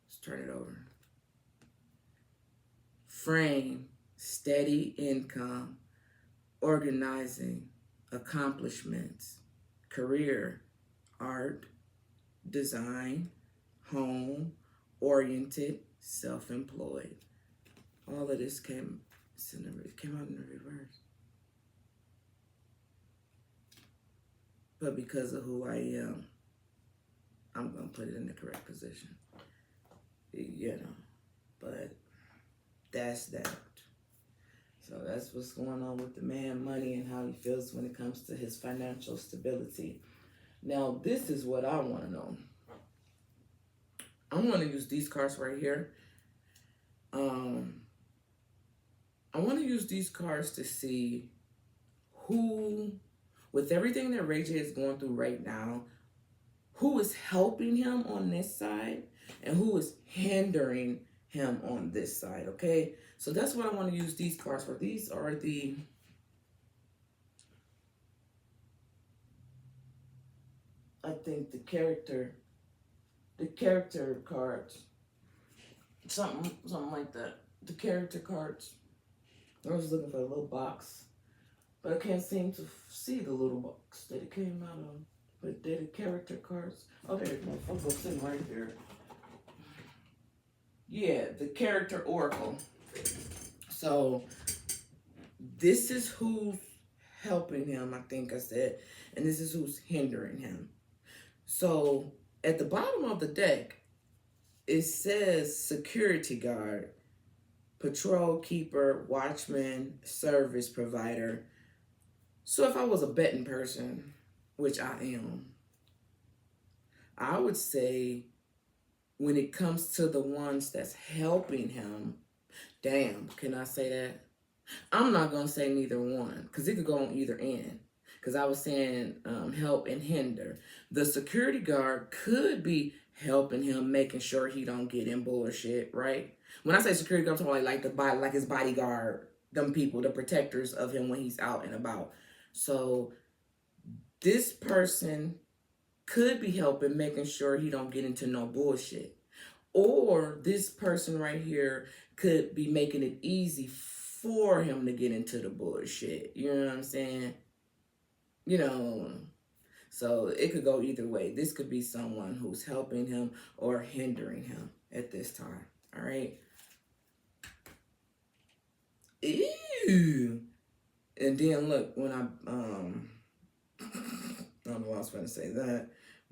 Let's turn it over. Frame, steady income, organizing, accomplishments, career, art, design, home, oriented, self-employed. All of this came out in the reverse. But because of who I am, I'm going to put it in the correct position. You know, but that's that. So that's what's going on with the man, money, and how he feels when it comes to his financial stability. Now, this is what I want to know. I'm going to use these cards right here. I want to use these cards to see who, with everything that Ray J is going through right now, who is helping him on this side and who is hindering him on this side, okay? So that's what I want to use these cards for. These are the I think the character cards. Something like that. The character cards. I was looking for a little box, but I can't seem to see the little box that it came out of. But they're the character cards. Oh, there it goes. I'll go sitting right there. Yeah, the character oracle. So this is who's helping him, I think I said, and this is who's hindering him. So at the bottom of the deck, it says security guard, patrol keeper, watchman, service provider. So if I was a betting person, which I am, I would say when it comes to the ones that's helping him, damn, can I say that? I'm not going to say neither one because it could go on either end. Because I was saying help and hinder. The security guard could be helping him, making sure he don't get in bullshit, right? When I say security guard, I'm talking like his bodyguard, them people, the protectors of him when he's out and about. So this person could be helping, making sure he don't get into no bullshit. Or this person right here could be making it easy for him to get into the bullshit. You know what I'm saying? You know, so it could go either way. This could be someone who's helping him or hindering him at this time. All right. Ew. And then look, when I don't know why I was going to say that,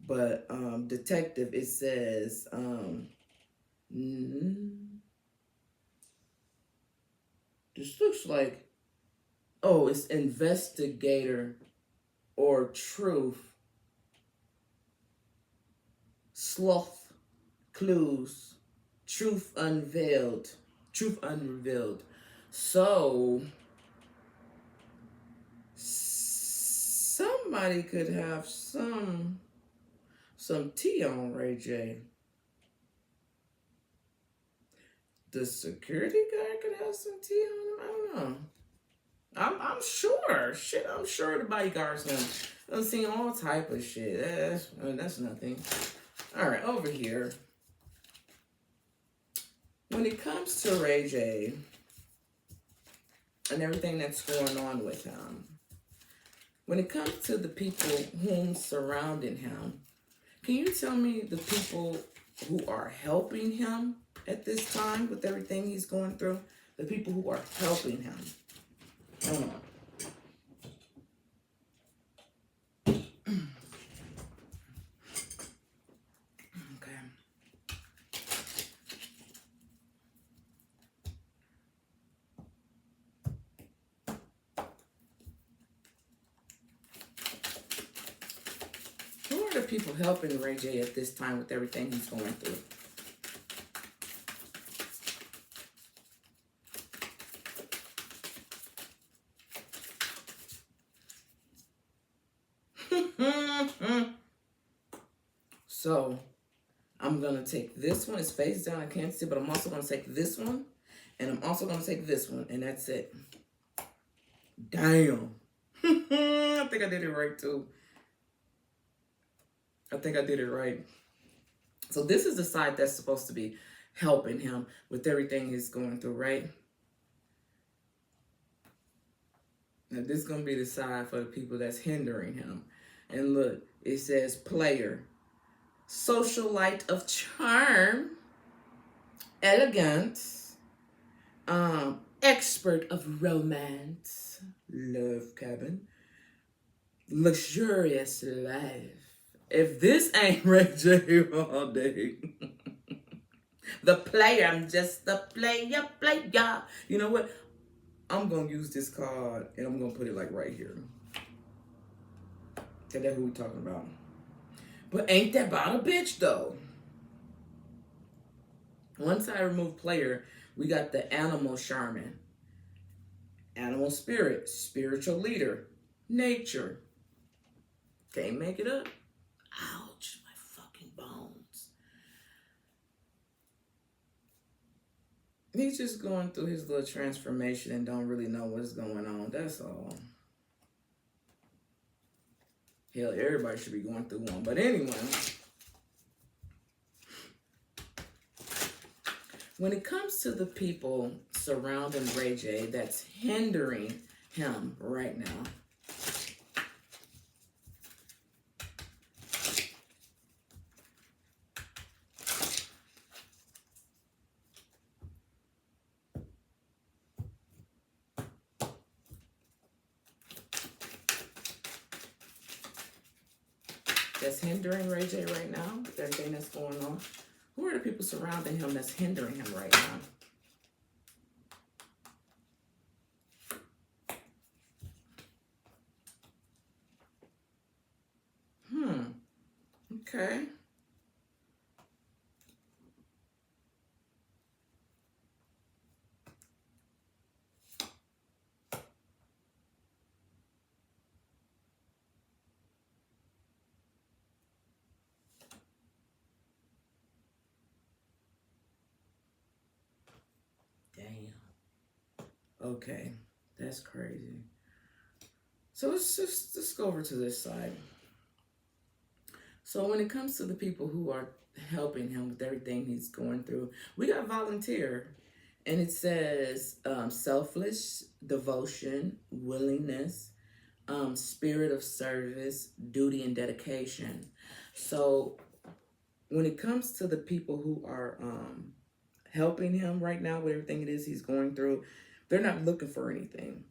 but detective, it says this looks like, oh, it's investigator or truth, sloth, clues, truth unveiled. So somebody could have some tea on Ray J. The security guy could have some tea on him. I don't know. I'm sure. Shit, I'm sure the bodyguards have seen all type of shit. That's nothing. All right, over here. When it comes to Ray J and everything that's going on with him, when it comes to the people whom surrounding him, can you tell me the people who are helping him at this time with everything he's going through? The people who are helping him. Hold on. Okay. Who are the people helping Ray J at this time with everything he's going through? So, I'm going to take this one. It's face down. I can't see, but I'm also going to take this one. And I'm also going to take this one. And that's it. Damn. I think I did it right, too. I think I did it right. So this is the side that's supposed to be helping him with everything he's going through, right? Now, this is going to be the side for the people that's hindering him. And look, it says player, socialite of charm, elegance, expert of romance, love cabin, luxurious life. If this ain't Ray J all day. The player, I'm just the player. You know what? I'm going to use this card and I'm going to put it like right here. Okay, that's who we talking about. But ain't that about a bitch though? Once I remove player, we got the animal shaman, animal spirit, spiritual leader, nature. Can't make it up. Ouch, my fucking bones. He's just going through his little transformation and don't really know what's going on. That's all. Hell, everybody should be going through one. But anyway, when it comes to the people surrounding Ray J that's hindering him right now, that's hindering Ray J right now, with everything that's going on. Who are the people surrounding him that's hindering him right now? Okay. Damn. Okay. That's crazy. So let's go over to this side. So when it comes to the people who are helping him with everything he's going through, we got volunteer. And it says selfless devotion, willingness, spirit of service, duty, and dedication. So when it comes to the people who are helping him right now with everything it is he's going through, they're not looking for anything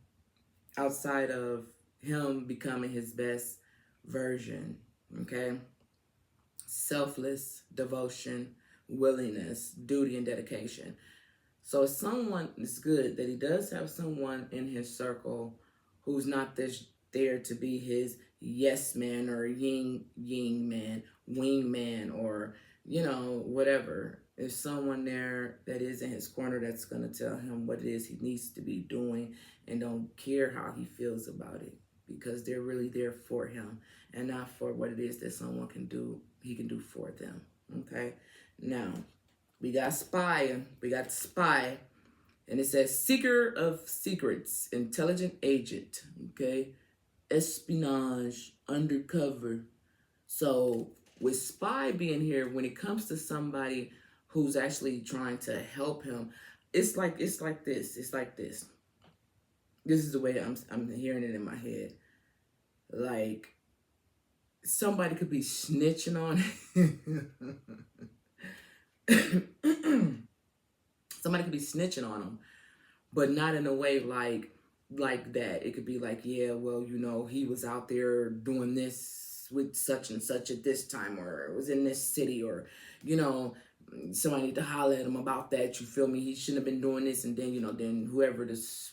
outside of him becoming his best version, okay? Selfless devotion, willingness, duty, and dedication. So someone, it's good that he does have someone in his circle who's not there to be his yes man or yin man, wing man, or, whatever. There's someone there that is in his corner that's going to tell him what it is he needs to be doing and don't care how he feels about it, because they're really there for him and not for what it is that someone can do, he can do for them, okay? Now, we got spy, and it says seeker of secrets, intelligent agent, okay? Espionage, undercover. So with spy being here, when it comes to somebody who's actually trying to help him. It's like this. This is the way I'm hearing it in my head. Like somebody could be snitching on somebody could be snitching on him, but not in a way like that. It could be like, yeah, well, he was out there doing this with such and such at this time, or it was in this city, or you know, somebody need to holler at him about that. You feel me? He shouldn't have been doing this, and then whoever this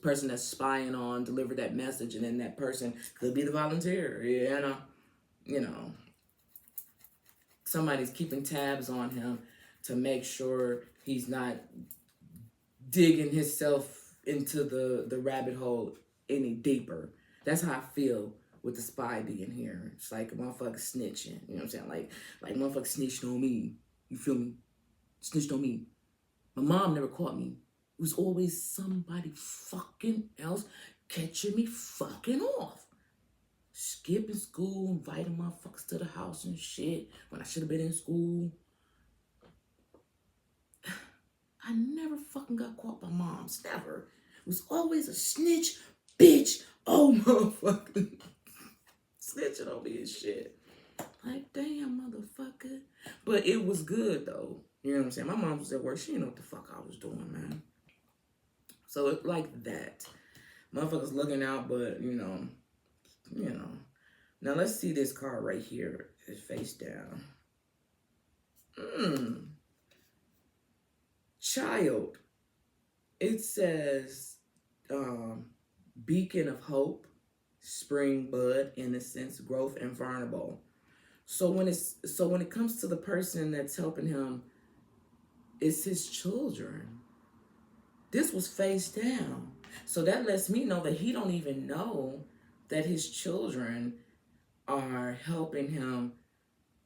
person that's spying on delivered that message, and then that person could be the volunteer. You know, somebody's keeping tabs on him to make sure he's not digging himself into the rabbit hole any deeper. That's how I feel with the spy being here. It's like a motherfucker snitching. You know what I'm saying? Like motherfucker snitched on me. You feel me? Snitched on me. My mom never caught me. It was always somebody fucking else catching me fucking off. Skipping school, inviting motherfuckers to the house and shit when I should have been in school. I never fucking got caught by moms. Never. It was always a snitch, bitch. Oh, motherfucker. Snitching on me and shit. Like, damn, motherfucker. But it was good, though. You know what I'm saying? My mom was at work. She didn't know what the fuck I was doing, man. So it's like that. Motherfuckers looking out, but, you know. Now, let's see this card right here. It's face down. Child. It says, beacon of hope, spring bud, innocence, growth, and vulnerable. So when it comes to the person that's helping him, it's his children. This was face down. So that lets me know that he don't even know that his children are helping him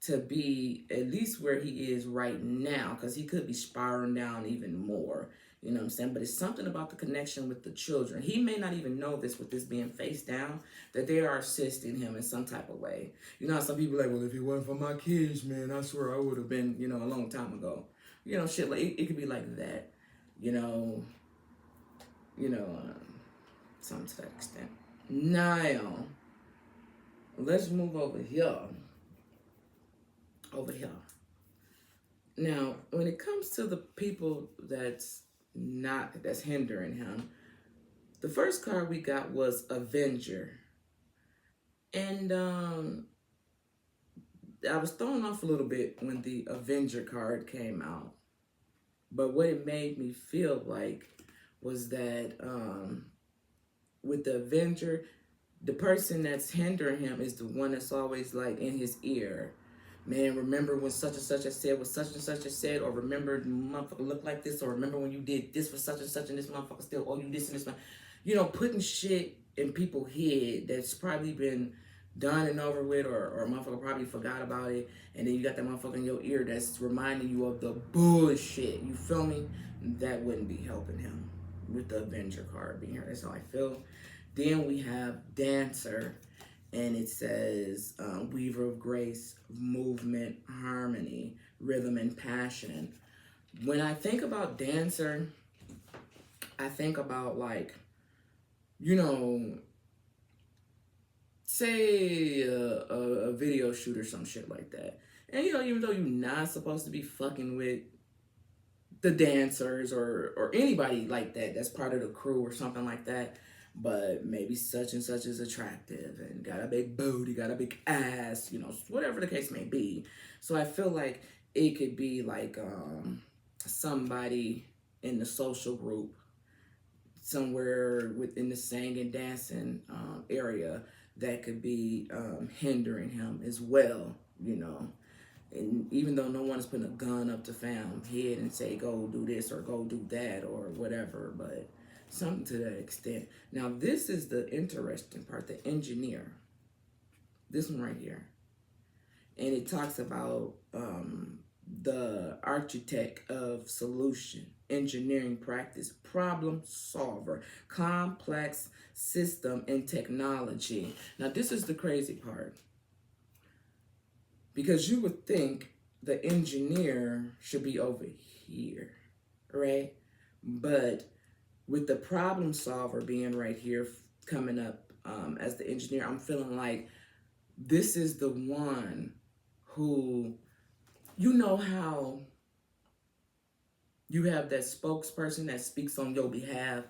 to be at least where he is right now, because he could be spiraling down even more. You know what I'm saying? But it's something about the connection with the children. He may not even know this with this being face down, that they are assisting him in some type of way. You know how some people are like, well, if it wasn't for my kids, man, I swear I would have been, a long time ago. Shit like it could be like that. Something to that extent. Now, let's move over here. Now, when it comes to the people that's hindering him, the first card we got was Avenger. And I was thrown off a little bit when the Avenger card came out. But what it made me feel like was that with the Avenger, the person that's hindering him is the one that's always like in his ear. Man, remember when such and such has said what such and such has said, or remember the motherfucker looked like this, or remember when you did this for such and such and this motherfucker still owe you this and this. Putting shit in people's head that's probably been done and over with, or a motherfucker probably forgot about it, and then you got that motherfucker in your ear that's reminding you of the bullshit. You feel me? That wouldn't be helping him with the Avenger card being here. That's how I feel. Then we have Dancer, and it says weaver of grace, movement, harmony, rhythm, and passion. When I think about Dancer, I think about say a video shoot or some shit like that. And even though you're not supposed to be fucking with the dancers or anybody like that that's part of the crew or something like that, but maybe such and such is attractive and got a big booty, got a big ass, whatever the case may be. So I feel like it could be like somebody in the social group somewhere within the singing and dancing area that could be hindering him as well, And even though no one is putting a gun up to fam's head and say, go do this or go do that or whatever, but something to that extent. Now, this is the interesting part, the engineer. This one right here. And it talks about the architect of solution, engineering practice, problem solver, complex system and technology. Now, this is the crazy part. Because you would think the engineer should be over here, right? But with the problem solver being right here coming up as the engineer, I'm feeling like this is the one who, you know how you have that spokesperson that speaks on your behalf,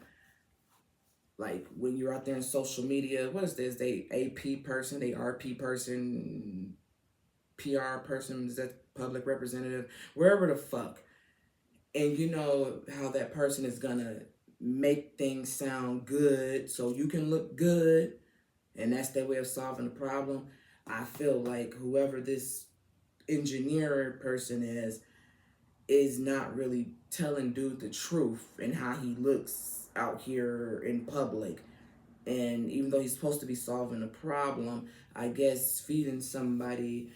like when you're out there in social media, what is this? They AP person, they RP person, PR person, is that public representative, wherever the fuck. And you know how that person is gonna make things sound good so you can look good, and that's their way of solving the problem. I feel like whoever this engineer person is not really telling dude the truth and how he looks out here in public. And even though he's supposed to be solving a problem, I guess feeding somebody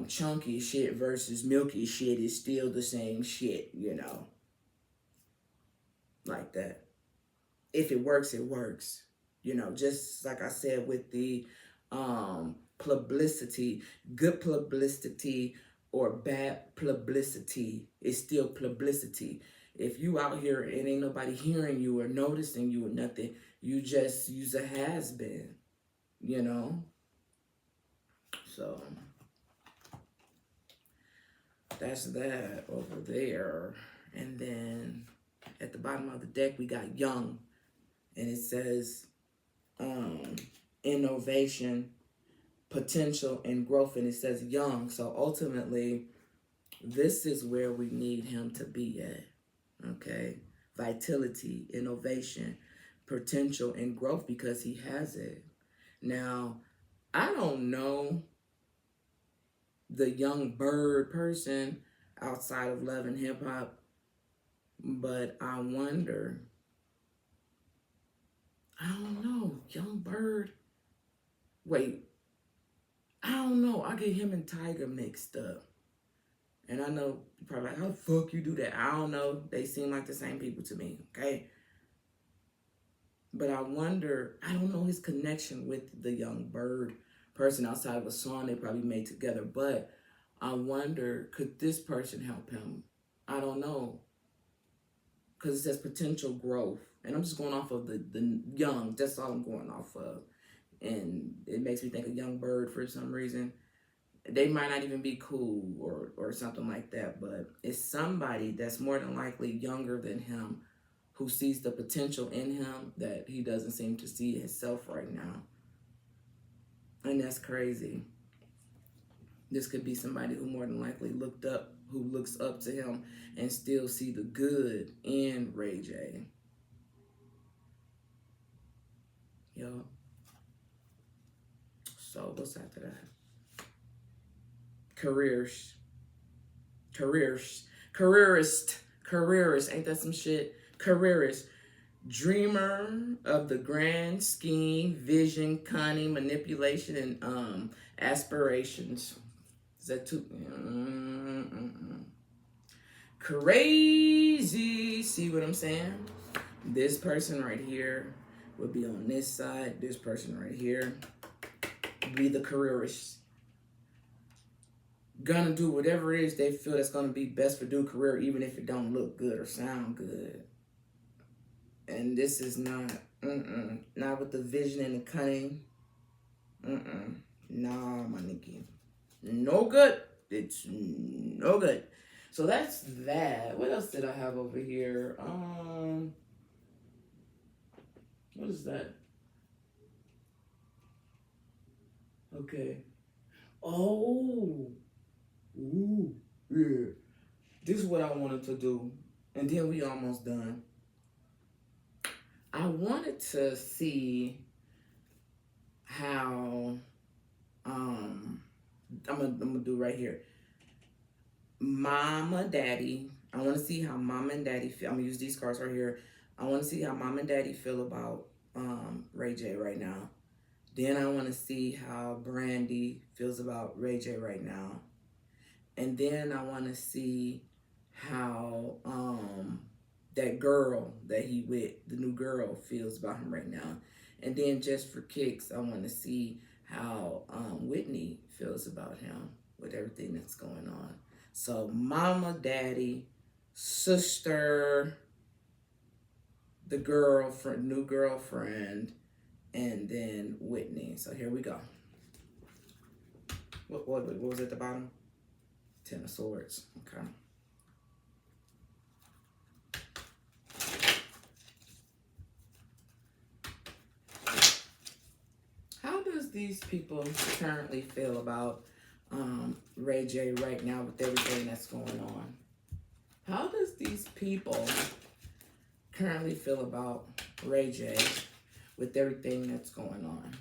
chunky shit versus milky shit is still the same shit, you know, like that. If it works, it works. You know, just like I said with the publicity, good publicity or bad publicity is still publicity. If you out here and ain't nobody hearing you or noticing you or nothing, you just use a has been, you know? So that's that over there. And then at the bottom of the deck, we got young. And it says innovation, potential, and growth. And it says young. So ultimately, this is where we need him to be at. Okay? Vitality, innovation, potential, and growth, because he has it. Now, I don't know the young bird person outside of Love and Hip Hop, but I wonder, I don't know, young bird. Wait, I don't know. I get him and Tiger mixed up. And I know you're probably like, how the fuck you do that? I don't know. They seem like the same people to me, okay? But I wonder, I don't know his connection with the young bird person outside of a song they probably made together. But I wonder, could this person help him? I don't know. Because it says potential growth. And I'm just going off of the young. That's all I'm going off of. And it makes me think of young bird for some reason. They might not even be cool or something like that. But it's somebody that's more than likely younger than him who sees the potential in him that he doesn't seem to see himself right now. And that's crazy. This could be somebody who more than likely who looks up to him and still see the good in Ray J. Yo. So what's after that? Careerist. Ain't that some shit? Careerist. Dreamer of the grand scheme, vision, cunning, manipulation, and aspirations. Is that too? Crazy. See what I'm saying? This person right here would be on this side. This person right here would be the careerist. Gonna do whatever it is they feel that's gonna be best for their career, even if it don't look good or sound good. And this is not with the vision and the cunning. Nah, my nigga. No good. It's no good. So that's that. What else did I have over here? What is that? Okay. Oh. Ooh. Yeah. This is what I wanted to do. And then we almost done. I wanted to see how I'm gonna do right here. Mama, daddy. I want to see how mom and daddy feel. I'm gonna use these cards right here. I want to see how mom and daddy feel about Ray J right now. Then I want to see how Brandy feels about Ray J right now. And then I want to see how that girl that he with, the new girl, feels about him right now. And then just for kicks, I want to see how Whitney feels about him with everything that's going on. So mama, daddy, sister, the girlfriend, new girlfriend, and then Whitney. So here we go. What was at the bottom? Ten of Swords. Okay. How does these people currently feel about Ray J right now with everything that's going on? How does these people currently feel about Ray J with everything that's going on?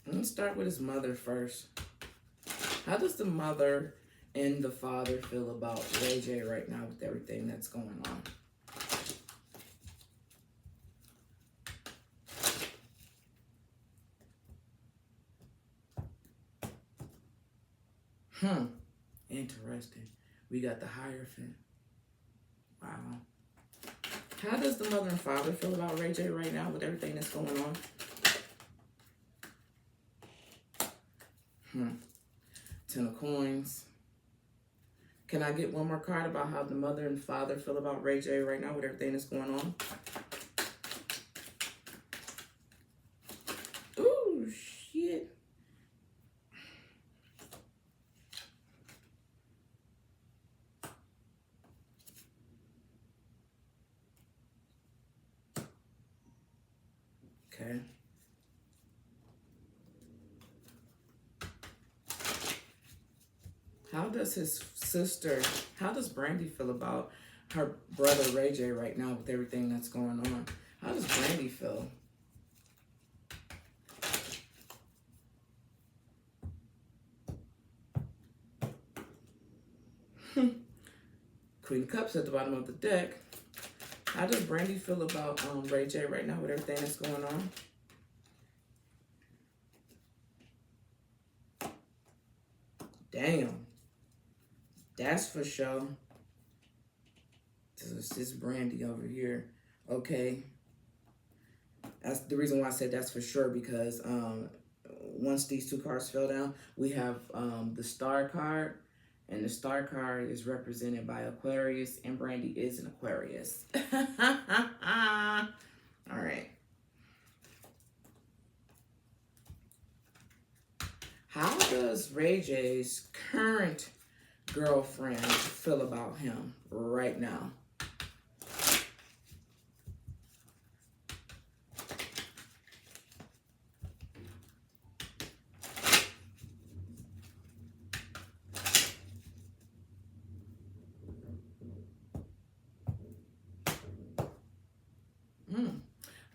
Let's start with his mother first. How does the mother and the father feel about Ray J right now with everything that's going on? Interesting. We got the Hierophant. Wow. How does the mother and father feel about Ray J right now with everything that's going on? Ten of Coins. Can I get one more card about how the mother and father feel about Ray J right now with everything that's going on? Ooh, shit. Okay. How does his sister, how does Brandy feel about her brother Ray J right now with everything that's going on? How does Brandy feel? Queen of Cups at the bottom of the deck. How does Brandy feel about Ray J right now with everything that's going on? Damn. That's for sure. This is Brandy over here. Okay. That's the reason why I said that's for sure, because once these two cards fell down, we have the Star card, and the Star card is represented by Aquarius, and Brandy is an Aquarius. All right. How does Ray J's current girlfriend feel about him right now?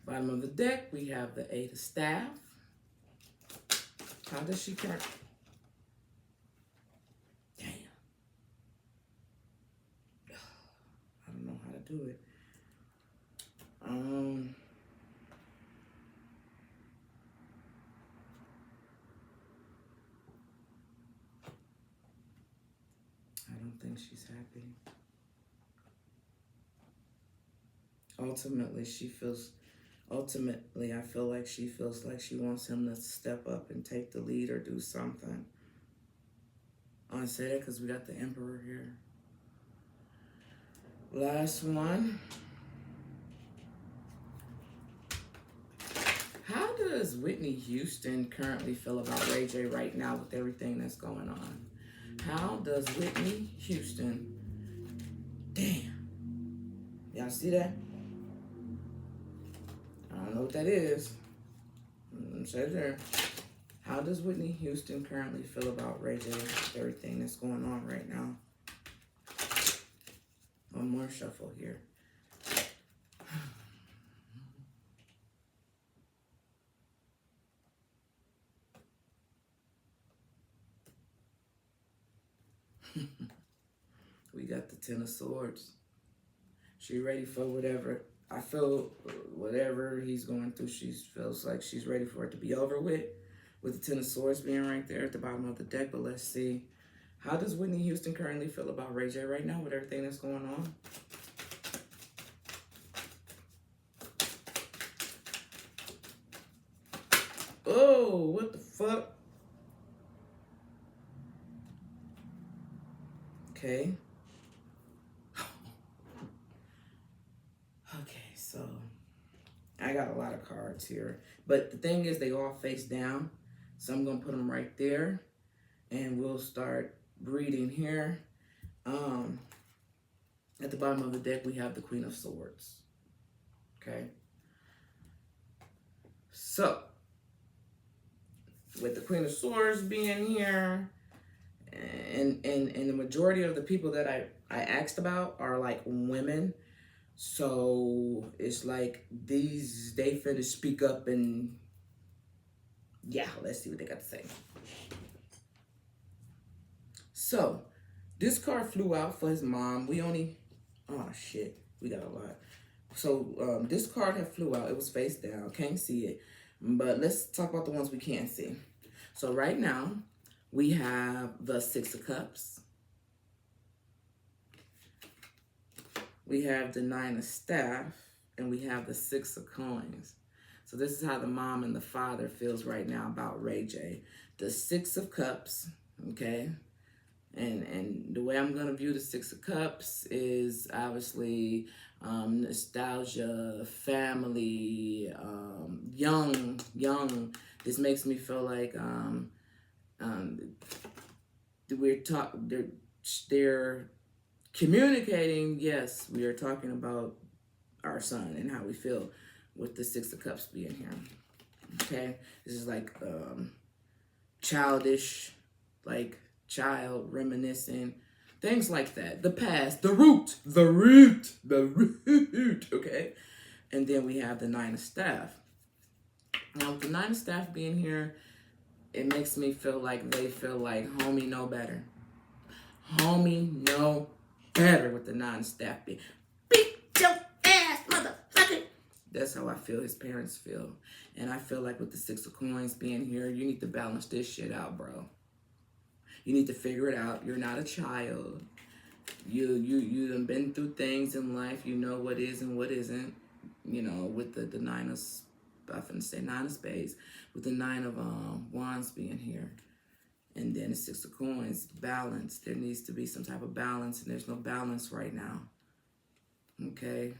Bottom of the deck, we have the Eight of Staff. How does she current? Damn. I don't know how to do it. I don't think she's happy. Ultimately, I feel like she feels like she wants him to step up and take the lead or do something. I say that because we got the Emperor here. Last one. How does Whitney Houston currently feel about Ray J right now with everything that's going on? How does Whitney Houston... Damn. Y'all see that? I don't know what that is. Say it there. How does Whitney Houston currently feel about Ray J with everything that's going on right now? One more shuffle here. We got the Ten of Swords. She ready for whatever. I feel whatever he's going through, she feels like she's ready for it to be over with the Ten of Swords being right there at the bottom of the deck. But let's see. How does Whitney Houston currently feel about Ray J right now with everything that's going on? Oh, what the fuck? Okay. Okay, so I got a lot of cards here. But the thing is, they all face down. So I'm going to put them right there. And we'll start reading here. At the bottom of the deck, we have the Queen of Swords. Okay. So, with the Queen of Swords being here, and the majority of the people that I asked about are like women. So it's like they finna speak up and yeah, let's see what they got to say. So this card flew out for his mom. Oh shit, we got a lot. So this card had flew out. It was face down. Can't see it. But let's talk about the ones we can see. So right now, we have the Six of Cups. We have the Nine of Staff. And we have the Six of Coins. So this is how the mom and the father feels right now about Ray J. The Six of Cups, okay? And the way I'm going to view the Six of Cups is obviously nostalgia, family, young. This makes me feel like they're communicating. Yes, we are talking about our son and how we feel with the Six of Cups being here. Okay, this is like childish, like child reminiscing, things like that. The past, the root. Okay, and then we have the Nine of Staff. Now with the Nine of Staff being here, it makes me feel like they feel like homie know better. Homie know better with the Nine of Staff being. Beat your ass, motherfucker. That's how I feel his parents feel. And I feel like with the Six of Coins being here, you need to balance this shit out, bro. You need to figure it out. You're not a child. You done been through things in life. You know what is and what isn't. You know, with the Nine of, I'm finna say Nine of Spades, with the Nine of Wands being here. And then the Six of Coins, balance. There needs to be some type of balance, and there's no balance right now. Okay,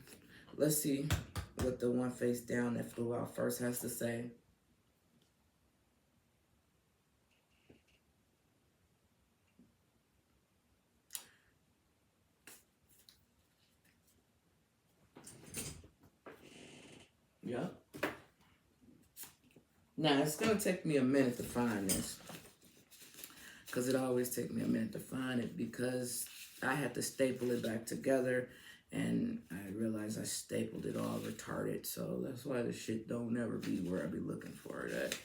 let's see what the one face down that flew out first has to say. Yep. Now, it's going to take me a minute to find this. Because it always takes me a minute to find it because I had to staple it back together. And I realized I stapled it all retarded. So that's why the shit don't never be where I be looking for it at.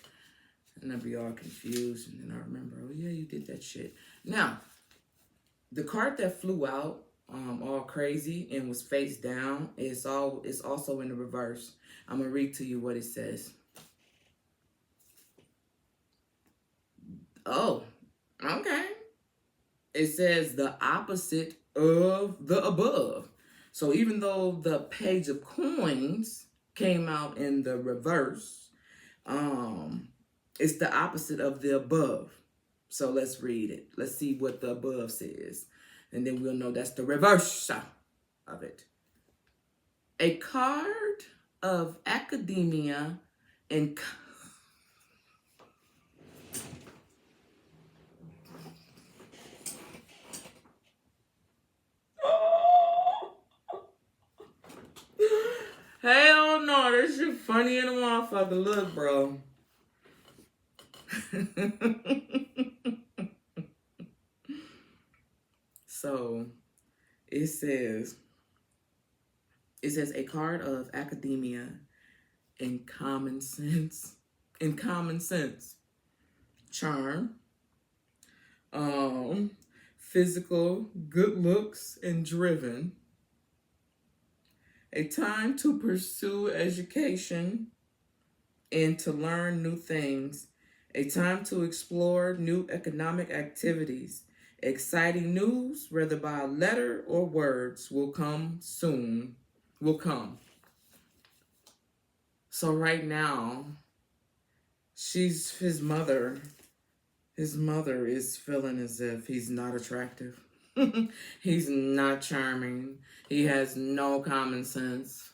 And I be all confused. And then I remember, oh yeah, you did that shit. Now, the card that flew out all crazy and was face down is also in the reverse. I'm going to read to you what it says. Oh, okay. It says the opposite of the above. So even though the Page of Coins came out in the reverse, it's the opposite of the above. So let's read it. Let's see what the above says. And then we'll know that's the reverse of it. A card of academia and hell no, this shit funny in a motherfucker. Look, bro. So it says a card of academia and common sense. Charm, physical, good looks, and driven. A time to pursue education and to learn new things. A time to explore new economic activities. Exciting news, whether by letter or words, will come soon. Will come. So right now, his mother is feeling as if he's not attractive. He's not charming. He has no common sense.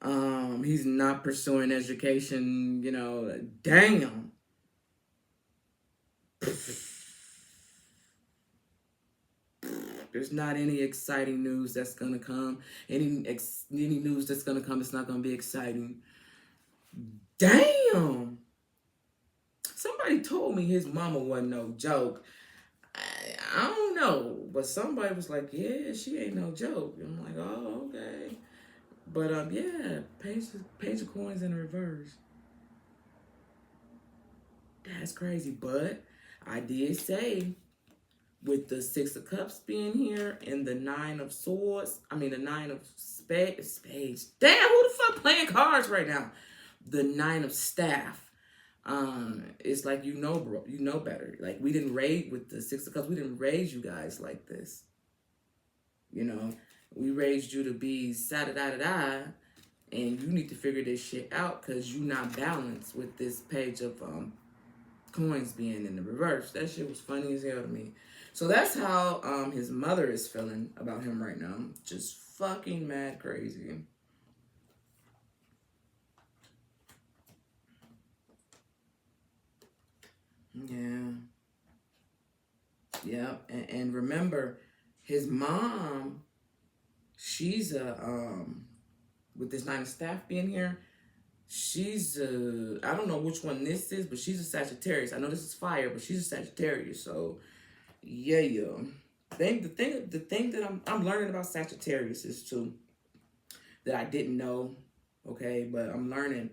He's not pursuing education, damn. There's not any exciting news that's gonna come. Any news that's gonna come, it's not gonna be exciting. Damn. Somebody told me his mama wasn't no joke. I don't know, but somebody was like, "Yeah, she ain't no joke." I'm like, "Oh, okay." But yeah, page of coins in reverse. That's crazy. But I did say, with the Six of Cups being here and the Nine of Swords, the Nine of Spades. Damn, who the fuck playing cards right now? The Nine of Staff. It's like, bro, better. Like, we didn't raid with the Six of Cups. We didn't raise you guys like this. We raised you to be sa-da-da-da-da, and you need to figure this shit out because you not balanced with this page of coins being in the reverse. That shit was funny as hell to me. So that's how his mother is feeling about him right now. Just fucking mad crazy. Yeah. Yeah. And remember, his mom, she's with this Nine of Staff being here, she's I don't know which one this is, but she's a Sagittarius. I know this is fire, but she's a Sagittarius. So yeah. The thing that I'm learning about Sagittarius is too, that I didn't know, okay, but I'm learning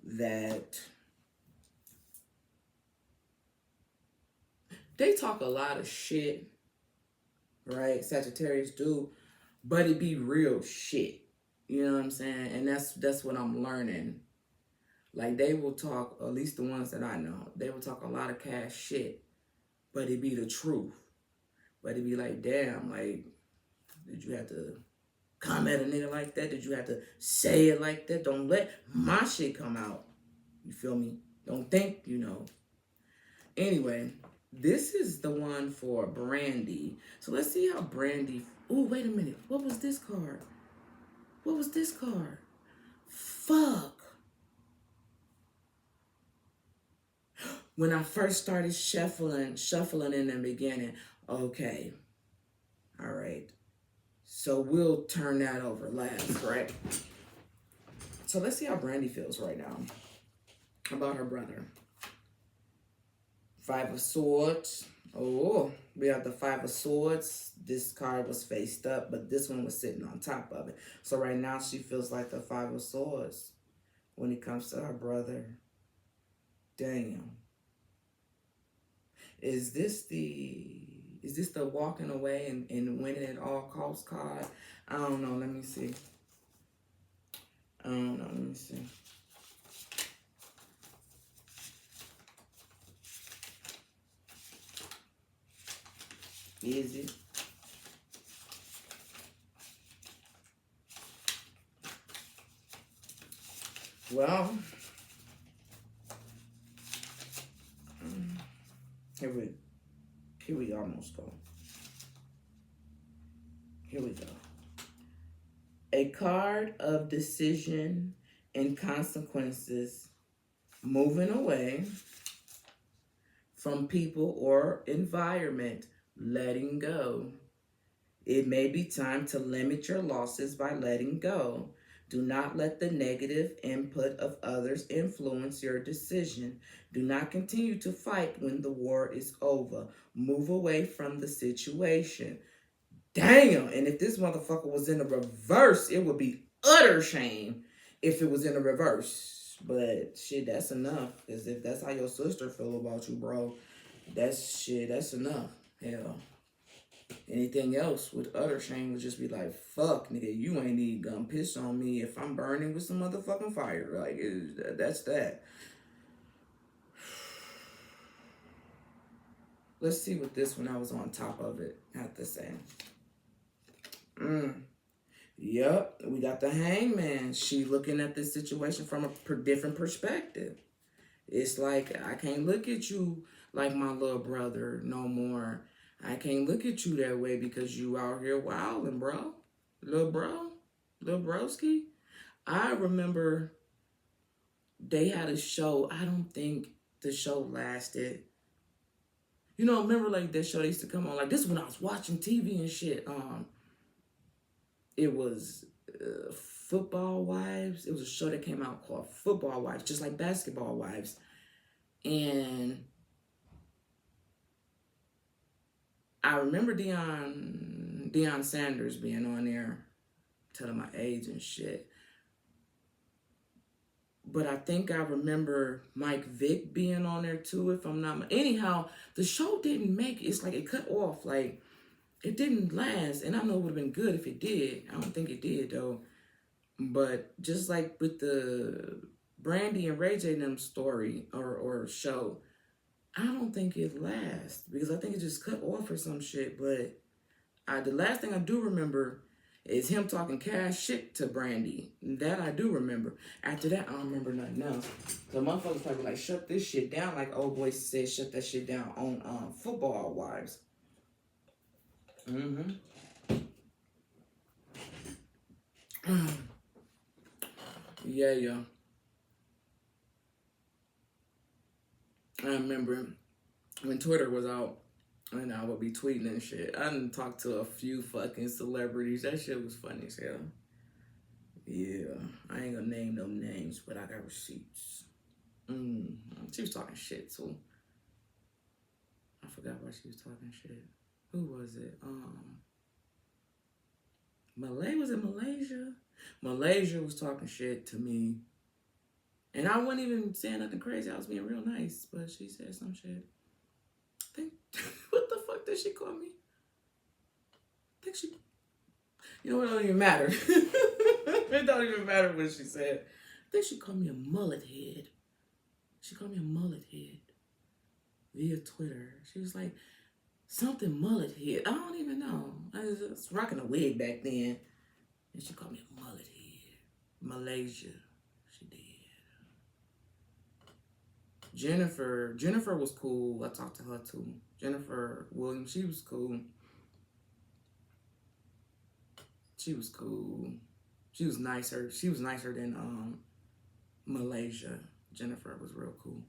that they talk a lot of shit, right? Sagittarius do, but it be real shit. You know what I'm saying? And that's what I'm learning. Like, they will talk, at least the ones that I know, they will talk a lot of cash shit, but it be the truth. But it be like, damn, like, did you have to come at a nigga like that? Did you have to say it like that? Don't let my shit come out. You feel me? Don't think, Anyway, this is the one for Brandy. So let's see how Brandy... Oh, wait a minute. What was this card? What was this card? Fuck. When I first started shuffling in the beginning, okay. All right. So we'll turn that over last, right? So let's see how Brandy feels right now about her brother. Five of Swords. Oh, we have the Five of Swords. This card was faced up, but this one was sitting on top of it. So right now she feels like the Five of Swords when it comes to her brother. Damn. Is this the walking away and winning at all costs card? I don't know. Let me see. I don't know. Let me see. Is it? Well, here we almost go. Here we go. A card of decision and consequences, moving away from people or environment, letting go. It may be time to limit your losses by letting go. Do not let the negative input of others influence your decision. Do not continue to fight when the war is over. Move away from the situation. Damn, and if this motherfucker was in the reverse, it would be utter shame if it was in the reverse. But shit, that's enough. Because if that's how your sister feel about you, bro, that's enough. Hell. Anything else with utter shame would just be like, fuck, nigga, you ain't even gonna piss on me if I'm burning with some motherfucking fire. Like, that's that. Let's see what this one I was on top of it had to say. Yep, we got the Hangman. She looking at this situation from a different perspective. It's like, I can't look at you like my little brother no more. I can't look at you that way because you out here wilding, bro. Little bro. Little broski. I remember they had a show. I don't think the show lasted. You know, remember like that show they used to come on? Like this when I was watching TV and shit. It was Football Wives. It was a show that came out called Football Wives, just like Basketball Wives. And I remember Deion Sanders being on there, telling my age and shit. But I think I remember Mike Vick being on there too, if I'm not. Anyhow, the show didn't make it. It's like it cut off. Like it didn't last, and I know it would have been good if it did. I don't think it did though. But just like with the Brandy and Ray J and them story or show, I don't think it lasts because I think it just cut off or some shit. But the last thing I do remember is him talking cash shit to Brandy. That I do remember. After that, I don't remember nothing else. So motherfuckers probably like, shut this shit down. Like old boy said, shut that shit down on Football Wives. Mm-hmm. Yeah. I remember when Twitter was out and I would be tweeting and shit. I done talked to a few fucking celebrities. That shit was funny as hell. Yeah, I ain't gonna name no names, but I got receipts. She was talking shit too. I forgot why she was talking shit. Who was it? Was it Malaysia? Malaysia was talking shit to me. And I wasn't even saying nothing crazy. I was being real nice, but she said some shit. I think, what the fuck did she call me? I think she, you know what, it don't even matter. It don't even matter what she said. I think she called me a mullet head. She called me a mullet head via Twitter. She was like, something mullet head. I don't even know. I was rocking a wig back then. And she called me a mullet head. Malaysia. She did. Jennifer was cool. I talked to her too. Jennifer Williams, she was cool. She was cool. She was nicer. She was nicer than Malaysia. Jennifer was real cool.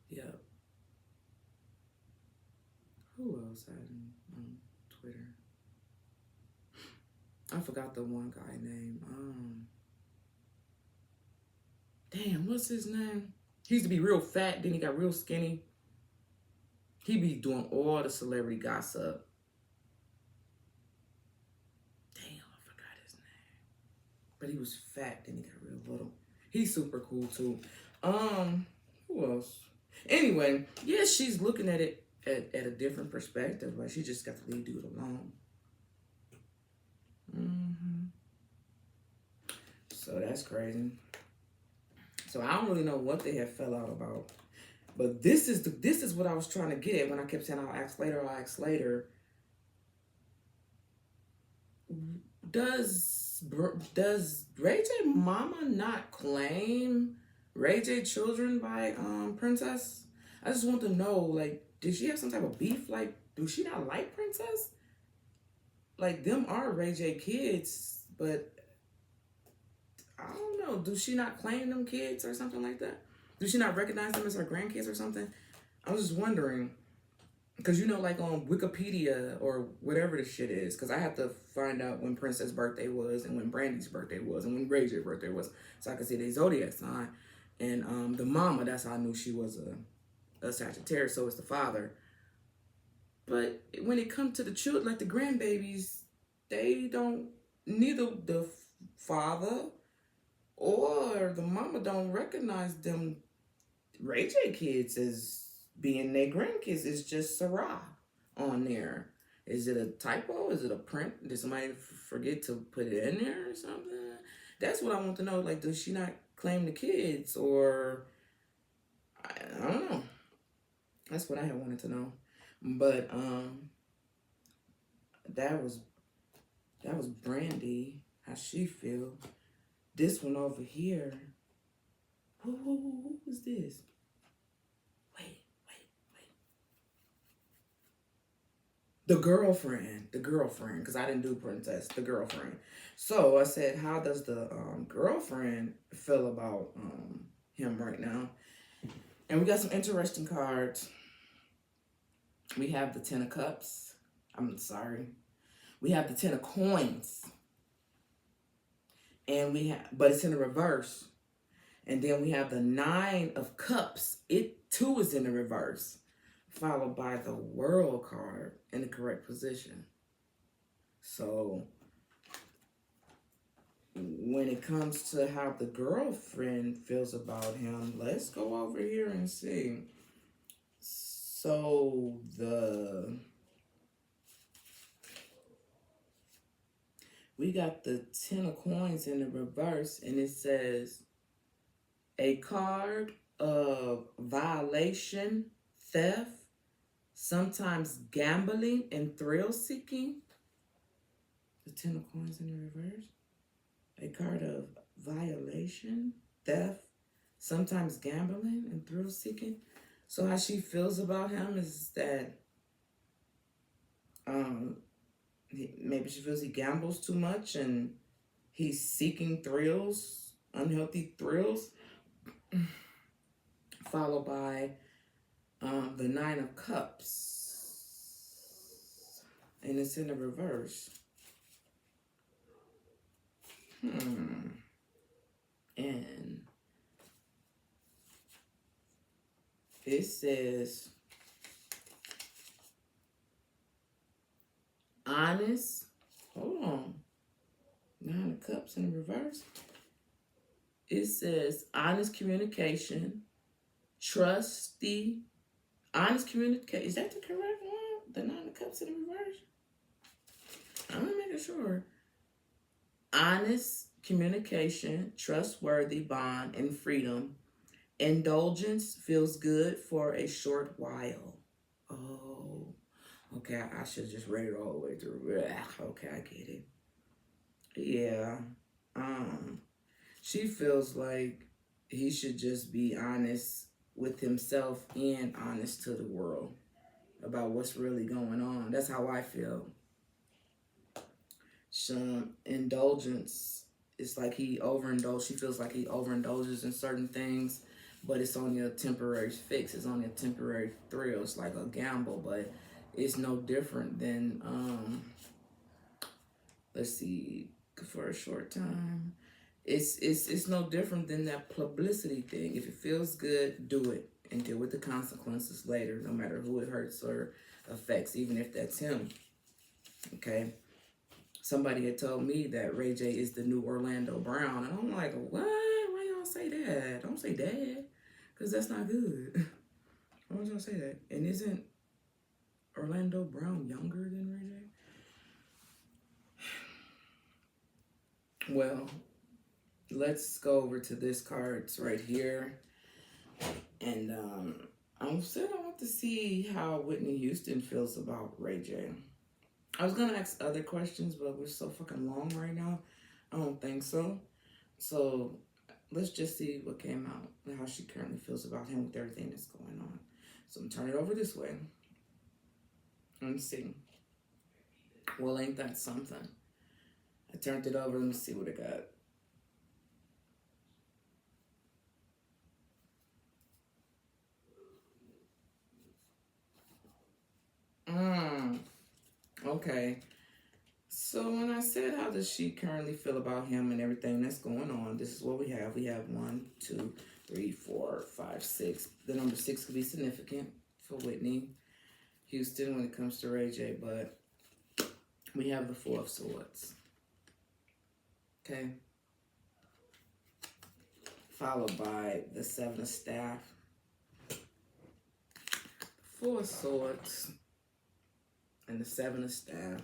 Yep. Who else had on Twitter? I forgot the one guy name. Damn, what's his name? He used to be real fat, then he got real skinny. He be doing all the celebrity gossip. Damn, I forgot his name. But he was fat, then he got real little. He's super cool too. Who else? Anyway, yeah, she's looking at it at a different perspective. Like she just got to leave dude alone. So that's crazy. So I don't really know what they have fell out about. But this is what I was trying to get at when I kept saying I'll ask later. Does Ray J mama not claim Ray J children by Princess? I just want to know, like, did she have some type of beef? Like, do she not like Princess? Like, them are Ray J kids, but I don't know. Do she not claim them kids or something like that? Do she not recognize them as her grandkids or something? I was just wondering. Because, you know, like on Wikipedia or whatever the shit is, because I have to find out when Princess' birthday was and when Brandy's birthday was and when Ray J's birthday was, so I could see their zodiac sign. And the mama, that's how I knew she was a Sagittarius, so it's the father. But when it comes to the children, like the grandbabies, they don't, neither the father or the mama don't recognize them Ray J kids as being their grandkids. It's just Sarah on there. Is it a typo? Is it a print? Did somebody forget to put it in there or something? That's what I want to know. Like, does she not claim the kids? Or, I don't know. That's what I had wanted to know. But, that was Brandy. How she feel. This one over here. Who was this? Wait. The girlfriend, because I didn't do princess, the girlfriend. So I said, how does the girlfriend feel about him right now? And we got some interesting cards. We have the 10 of cups. I'm sorry. We have the 10 of coins. And we have, but it's in the reverse. And then we have the 9 of cups. It too is in the reverse. Followed by the world card in the correct position. So when it comes to how the girlfriend feels about him, let's go over here and see. So we got the 10 of coins in the reverse, and it says a card of violation, theft, sometimes gambling and thrill seeking. The 10 of coins in the reverse. A card of violation, theft, sometimes gambling and thrill seeking. So how she feels about him is that maybe she feels he gambles too much and he's seeking thrills, unhealthy thrills. Followed by the 9 of cups. And it's in the reverse. And it says honest. Hold on. 9 of cups in the reverse. It says honest communication, trusty, honest communication. Is that the correct one? The 9 of cups in the reverse? I'm making sure. Honest communication, trustworthy bond, and freedom. Indulgence feels good for a short while. Oh, okay. I should just read it all the way through. Okay, I get it. Yeah. She feels like he should just be honest with himself and honest to the world about what's really going on. That's how I feel. Some indulgence, it's like he overindulges. She feels like he overindulges in certain things, but it's only a temporary fix. It's only a temporary thrill. It's like a gamble, but it's no different than let's see, for a short time. It's no different than that publicity thing. If it feels good, do it and deal with the consequences later, no matter who it hurts or affects, even if that's him. Okay. Somebody had told me that Ray J is the new Orlando Brown. And I'm like, what? Why y'all say that? Don't say that. Because that's not good. Why would y'all say that? And isn't Orlando Brown younger than Ray J? Well, let's go over to this cards right here. And I'm still want to see how Whitney Houston feels about Ray J. I was gonna ask other questions, but we're so fucking long right now. I don't think so. So let's just see what came out and how she currently feels about him with everything that's going on. So I'm turning it over this way. Let me see. Well, ain't that something? I turned it over. Let me see what it got. Okay. So when I said how does she currently feel about him and everything that's going on, this is what we have. We have 1, 2, 3, 4, 5, 6. The number 6 could be significant for Whitney Houston when it comes to Ray J, but we have the 4 of Swords. Okay. Followed by the 7 of Staff. 4 of Swords. And the 7 of Staff.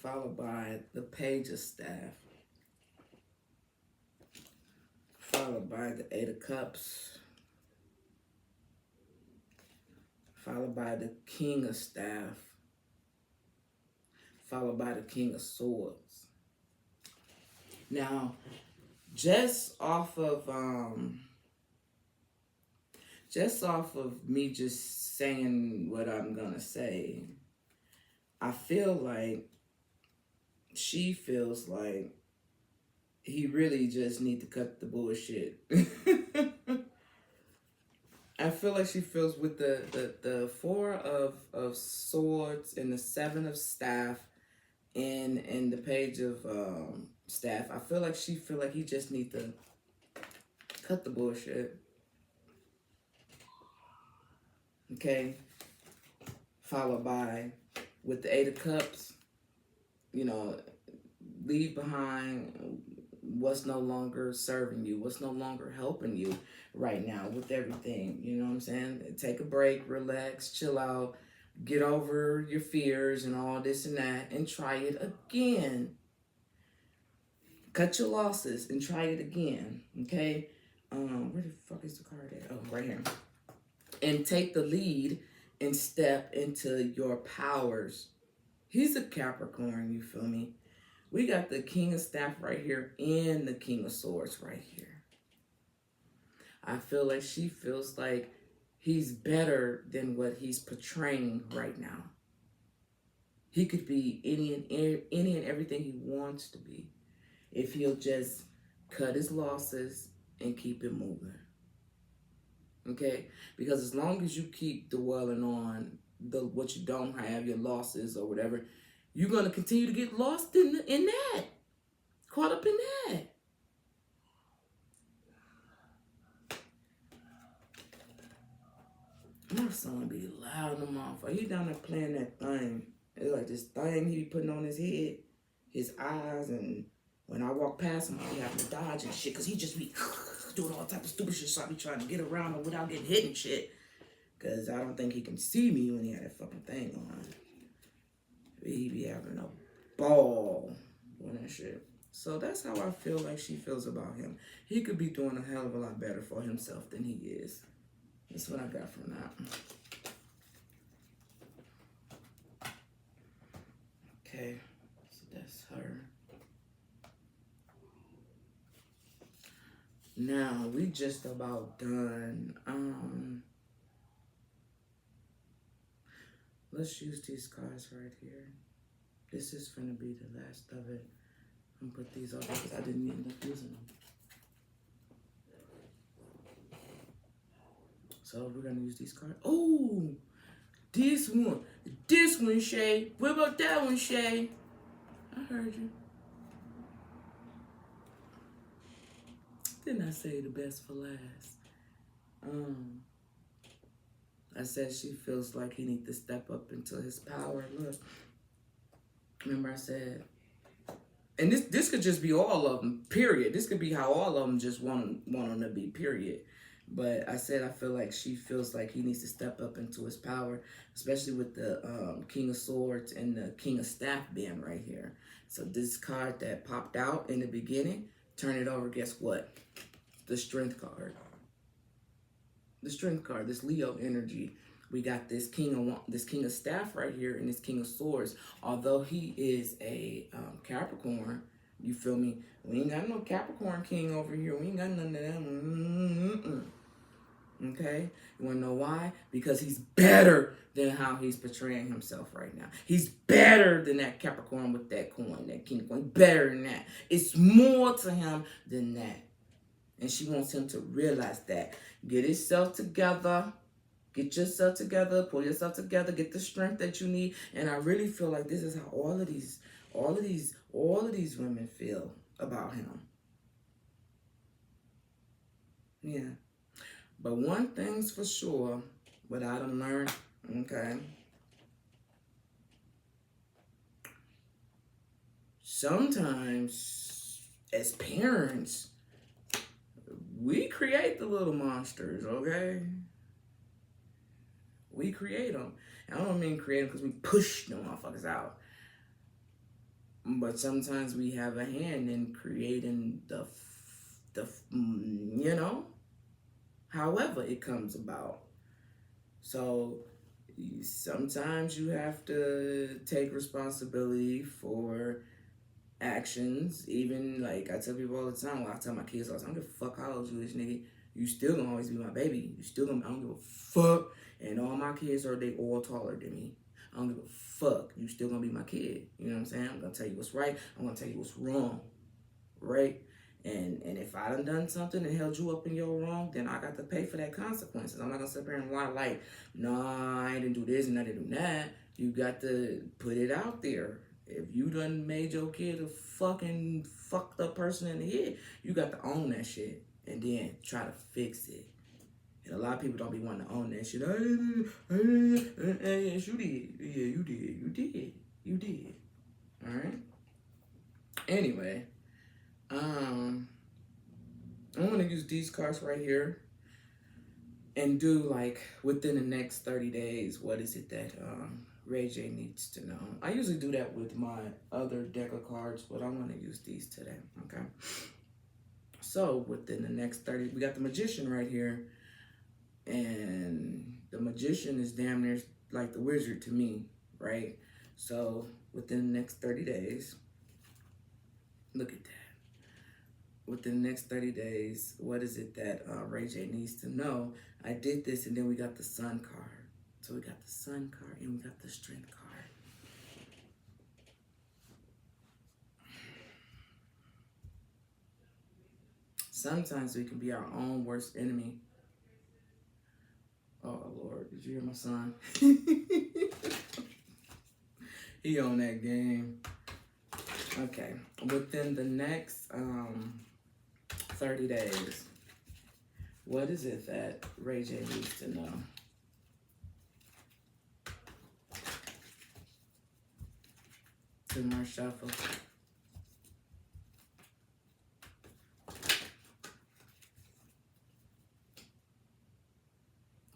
Followed by the Page of Staff. Followed by the 8 of Cups. Followed by the King of Staff. Followed by the King of Swords. Now, just off of just off of me just saying what I'm gonna say, I feel like she feels like he really just need to cut the bullshit. I feel like she feels with the four of swords and the seven of staff and the page of staff. I feel like she feel like he just need to cut the bullshit. Okay. Followed by with the Eight of Cups, you know, leave behind what's no longer serving you, what's no longer helping you right now with everything. You know what I'm saying? Take a break, relax, chill out, get over your fears and all this and that, and try it again. Cut your losses and try it again. Okay? Where the fuck is the card at? Oh, right here. And take the lead and step into your powers. He's a Capricorn, you feel me? We got the King of Staff right here and the King of Swords right here. I feel like she feels like he's better than what he's portraying right now. He could be any and everything he wants to be if he'll just cut his losses and keep it moving. Okay? Because as long as you keep dwelling on what you don't have, your losses or whatever, you're going to continue to get lost in that. Caught up in that. My son be loud in the motherfucker. He down there playing that thing. It's like this thing he be putting on his head, his eyes, and when I walk past him, I be having to dodge and shit, because he just be doing all type of stupid shit, so I be trying to get around him without getting hit and shit. Because I don't think he can see me when he had that fucking thing on. He be having a ball doing that shit. So that's how I feel like she feels about him. He could be doing a hell of a lot better for himself than he is. That's what I got from that. Okay, so that's her. Now, we just about done. Let's use these cards right here. This is going to be the last of it. I'm going to put these over because I didn't end up using them. So we're going to use these cards. Oh, this one. This one, Shay. What about that one, Shay? I heard you. Didn't I say the best for last? I said she feels like he needs to step up into his power. Look. Remember I said, and this could just be all of them, period. This could be how all of them just want them to be, period. But I said I feel like she feels like he needs to step up into his power, especially with the King of Swords and the King of Staff being right here. So this card that popped out in the beginning, turn it over, guess what? The Strength card. The Strength card, this Leo energy. We got this King of Staff right here and this King of Swords. Although he is a Capricorn, you feel me? We ain't got no Capricorn King over here. We ain't got none of them. Okay? You want to know why? Because he's better than how he's portraying himself right now. He's better than that Capricorn with that coin, that King coin. Better than that. It's more to him than that. And she wants him to realize that. Get himself together. Get yourself together, pull yourself together, get the strength that you need. And I really feel like this is how all of these women feel about him. Yeah. But one thing's for sure, what I done learned, okay? Sometimes, as parents, we create the little monsters, okay? We create them. I don't mean create them because we push them motherfuckers out. But sometimes we have a hand in creating the however it comes about. So sometimes you have to take responsibility for actions. Even like I tell people all the time, well, I tell my kids all the time, I don't give a fuck how old you is, nigga. You still gonna always be my baby. You still gonna, I don't give a fuck. And all my kids they all taller than me. I don't give a fuck. You still gonna be my kid. You know what I'm saying? I'm gonna tell you what's right. I'm gonna tell you what's wrong. Right? And if I done something and held you up in your wrong, then I got to pay for that consequences. I'm not gonna sit there and lie like, nah, I didn't do this and I didn't do that. You got to put it out there. If you done made your kid a fucking fucked up person in the head, you got to own that shit and then try to fix it. And a lot of people don't be wanting to own that shit. Yes, you did. Yeah, you did. You did. You did. All right. Anyway, I want to use these cards right here and do like within the next 30 days, what is it that Ray J needs to know? I usually do that with my other deck of cards, but I want to use these today, okay? So within the next 30, we got the Magician right here. And the Magician is damn near like the Wizard to me, right? So within the next 30 days, look at that. Within the next 30 days, what is it that Ray J needs to know? I did this, and then we got the Sun card. So we got the Sun card, and we got the Strength card. Sometimes we can be our own worst enemy. Oh, Lord, did you hear my son? He on that game. Okay, within the next 30 days, what is it that Ray J needs to know? Two more shuffle.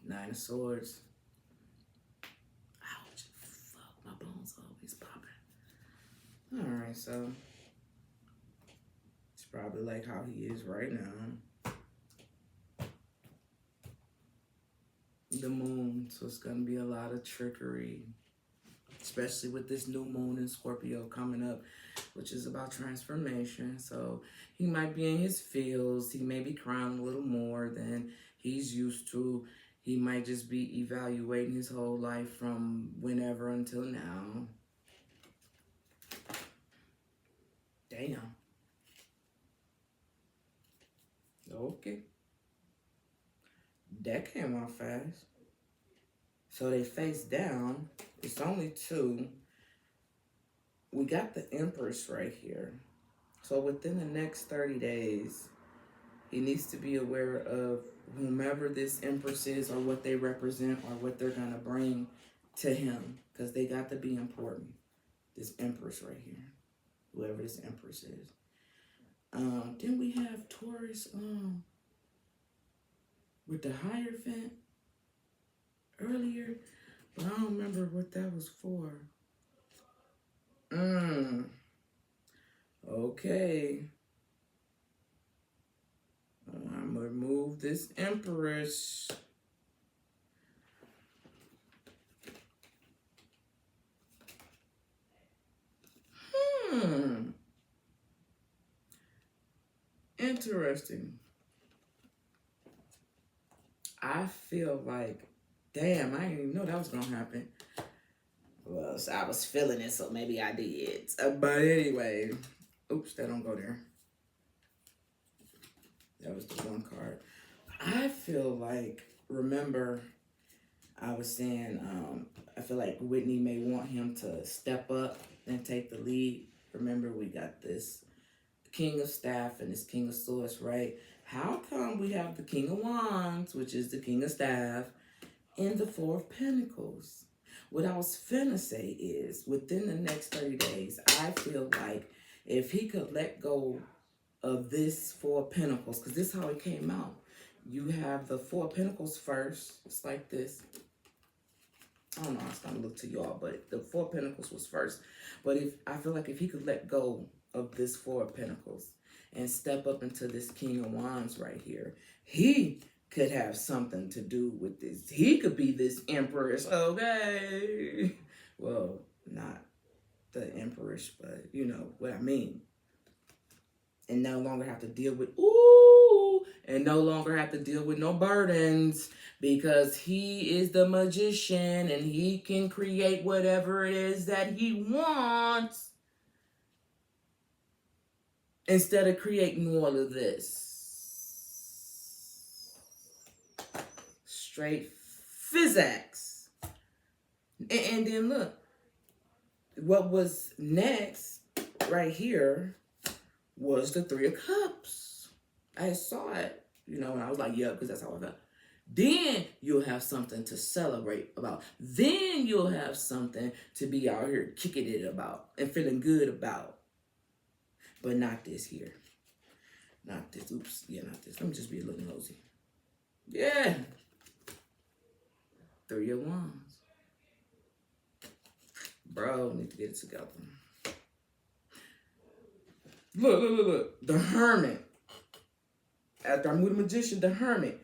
Nine of Swords. Ouch. Fuck, my bones always popping. Alright, so it's probably like how he is right now. The moon, so it's gonna be a lot of trickery, especially with this new moon in Scorpio coming up, which is about transformation. So he might be in his feels. He may be crying a little more than he's used to. He might just be evaluating his whole life from whenever until now. Damn. Okay. That came out fast. So they face down. It's only two. We got the Empress right here. So within the next 30 days, he needs to be aware of whomever this Empress is or what they represent or what they're going to bring to him, because they got to be important. This Empress right here, whoever this Empress is. Then we have Taurus with the Hierophant earlier, but I don't remember what that was for. Okay. I'm gonna remove this Empress. Interesting. I feel like, damn, I didn't even know that was gonna happen. Well, so I was feeling it, so maybe I did. But anyway, oops, that don't go there. That was the one card. I feel like, remember, I was saying, I feel like Whitney may want him to step up and take the lead. Remember, we got this King of Staff and this King of Swords, right? How come we have the King of Wands, which is the King of Staff, and the Four of Pentacles? What I was finna say is, within the next 30 days, I feel like if he could let go of this Four of Pentacles, because this is how it came out. You have the Four of Pentacles first. It's like this. I don't know how it's going to look to y'all, but the Four of Pentacles was first. But I feel like if he could let go of this Four of Pentacles and step up into this King of Wands right here, he could have something to do with this. He could be this Empress, okay? Well, not the Empress, but you know what I mean. And no longer have to deal with, ooh, and no longer have to deal with no burdens because he is the magician and he can create whatever it is that he wants instead of creating all of this. Straight physics. And then look, what was next right here was the Three of Cups. I saw it, and I was like, yeah, because that's how I felt. Then you'll have something to celebrate about. Then you'll have something to be out here kicking it about and feeling good about. But not this here. Not this. Oops. Yeah, not this. Let me just be a little nosy. Yeah. Three of Wands. Bro, need to get it together. Look. The Hermit. After I moved the Magician, the Hermit.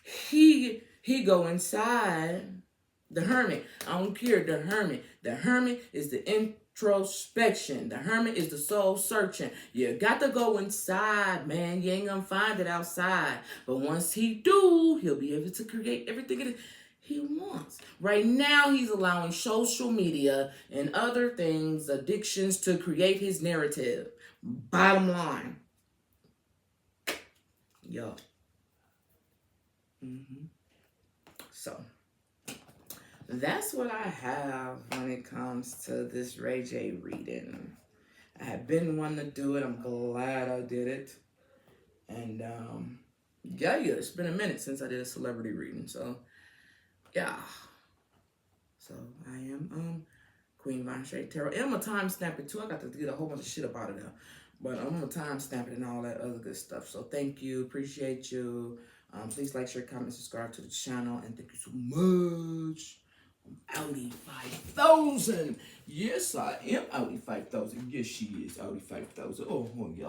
He go inside. The Hermit. I don't care. The Hermit. The Hermit is the introspection. The Hermit is the soul searching. You got to go inside, man. You ain't gonna find it outside. But once he do, he'll be able to create everything he wants. Right now, he's allowing social media and other things, addictions, to create his narrative. Bottom line. Yo. So, that's what I have when it comes to this Ray J reading. I have been wanting to do it. I'm glad I did it. And, yeah, it's been a minute since I did a celebrity reading. So, yeah. So, I am, Queen Von Shay Tarot. And I'm going to timestamp it, too. I got to get a whole bunch of shit up out of there. But I'm going to timestamp it and all that other good stuff. So, thank you. Appreciate you. Please like, share, comment, subscribe to the channel. And thank you so much. I'm Audi 5000. Yes, I am Audi 5000. Yes, she is Audi 5000. Oh, yeah.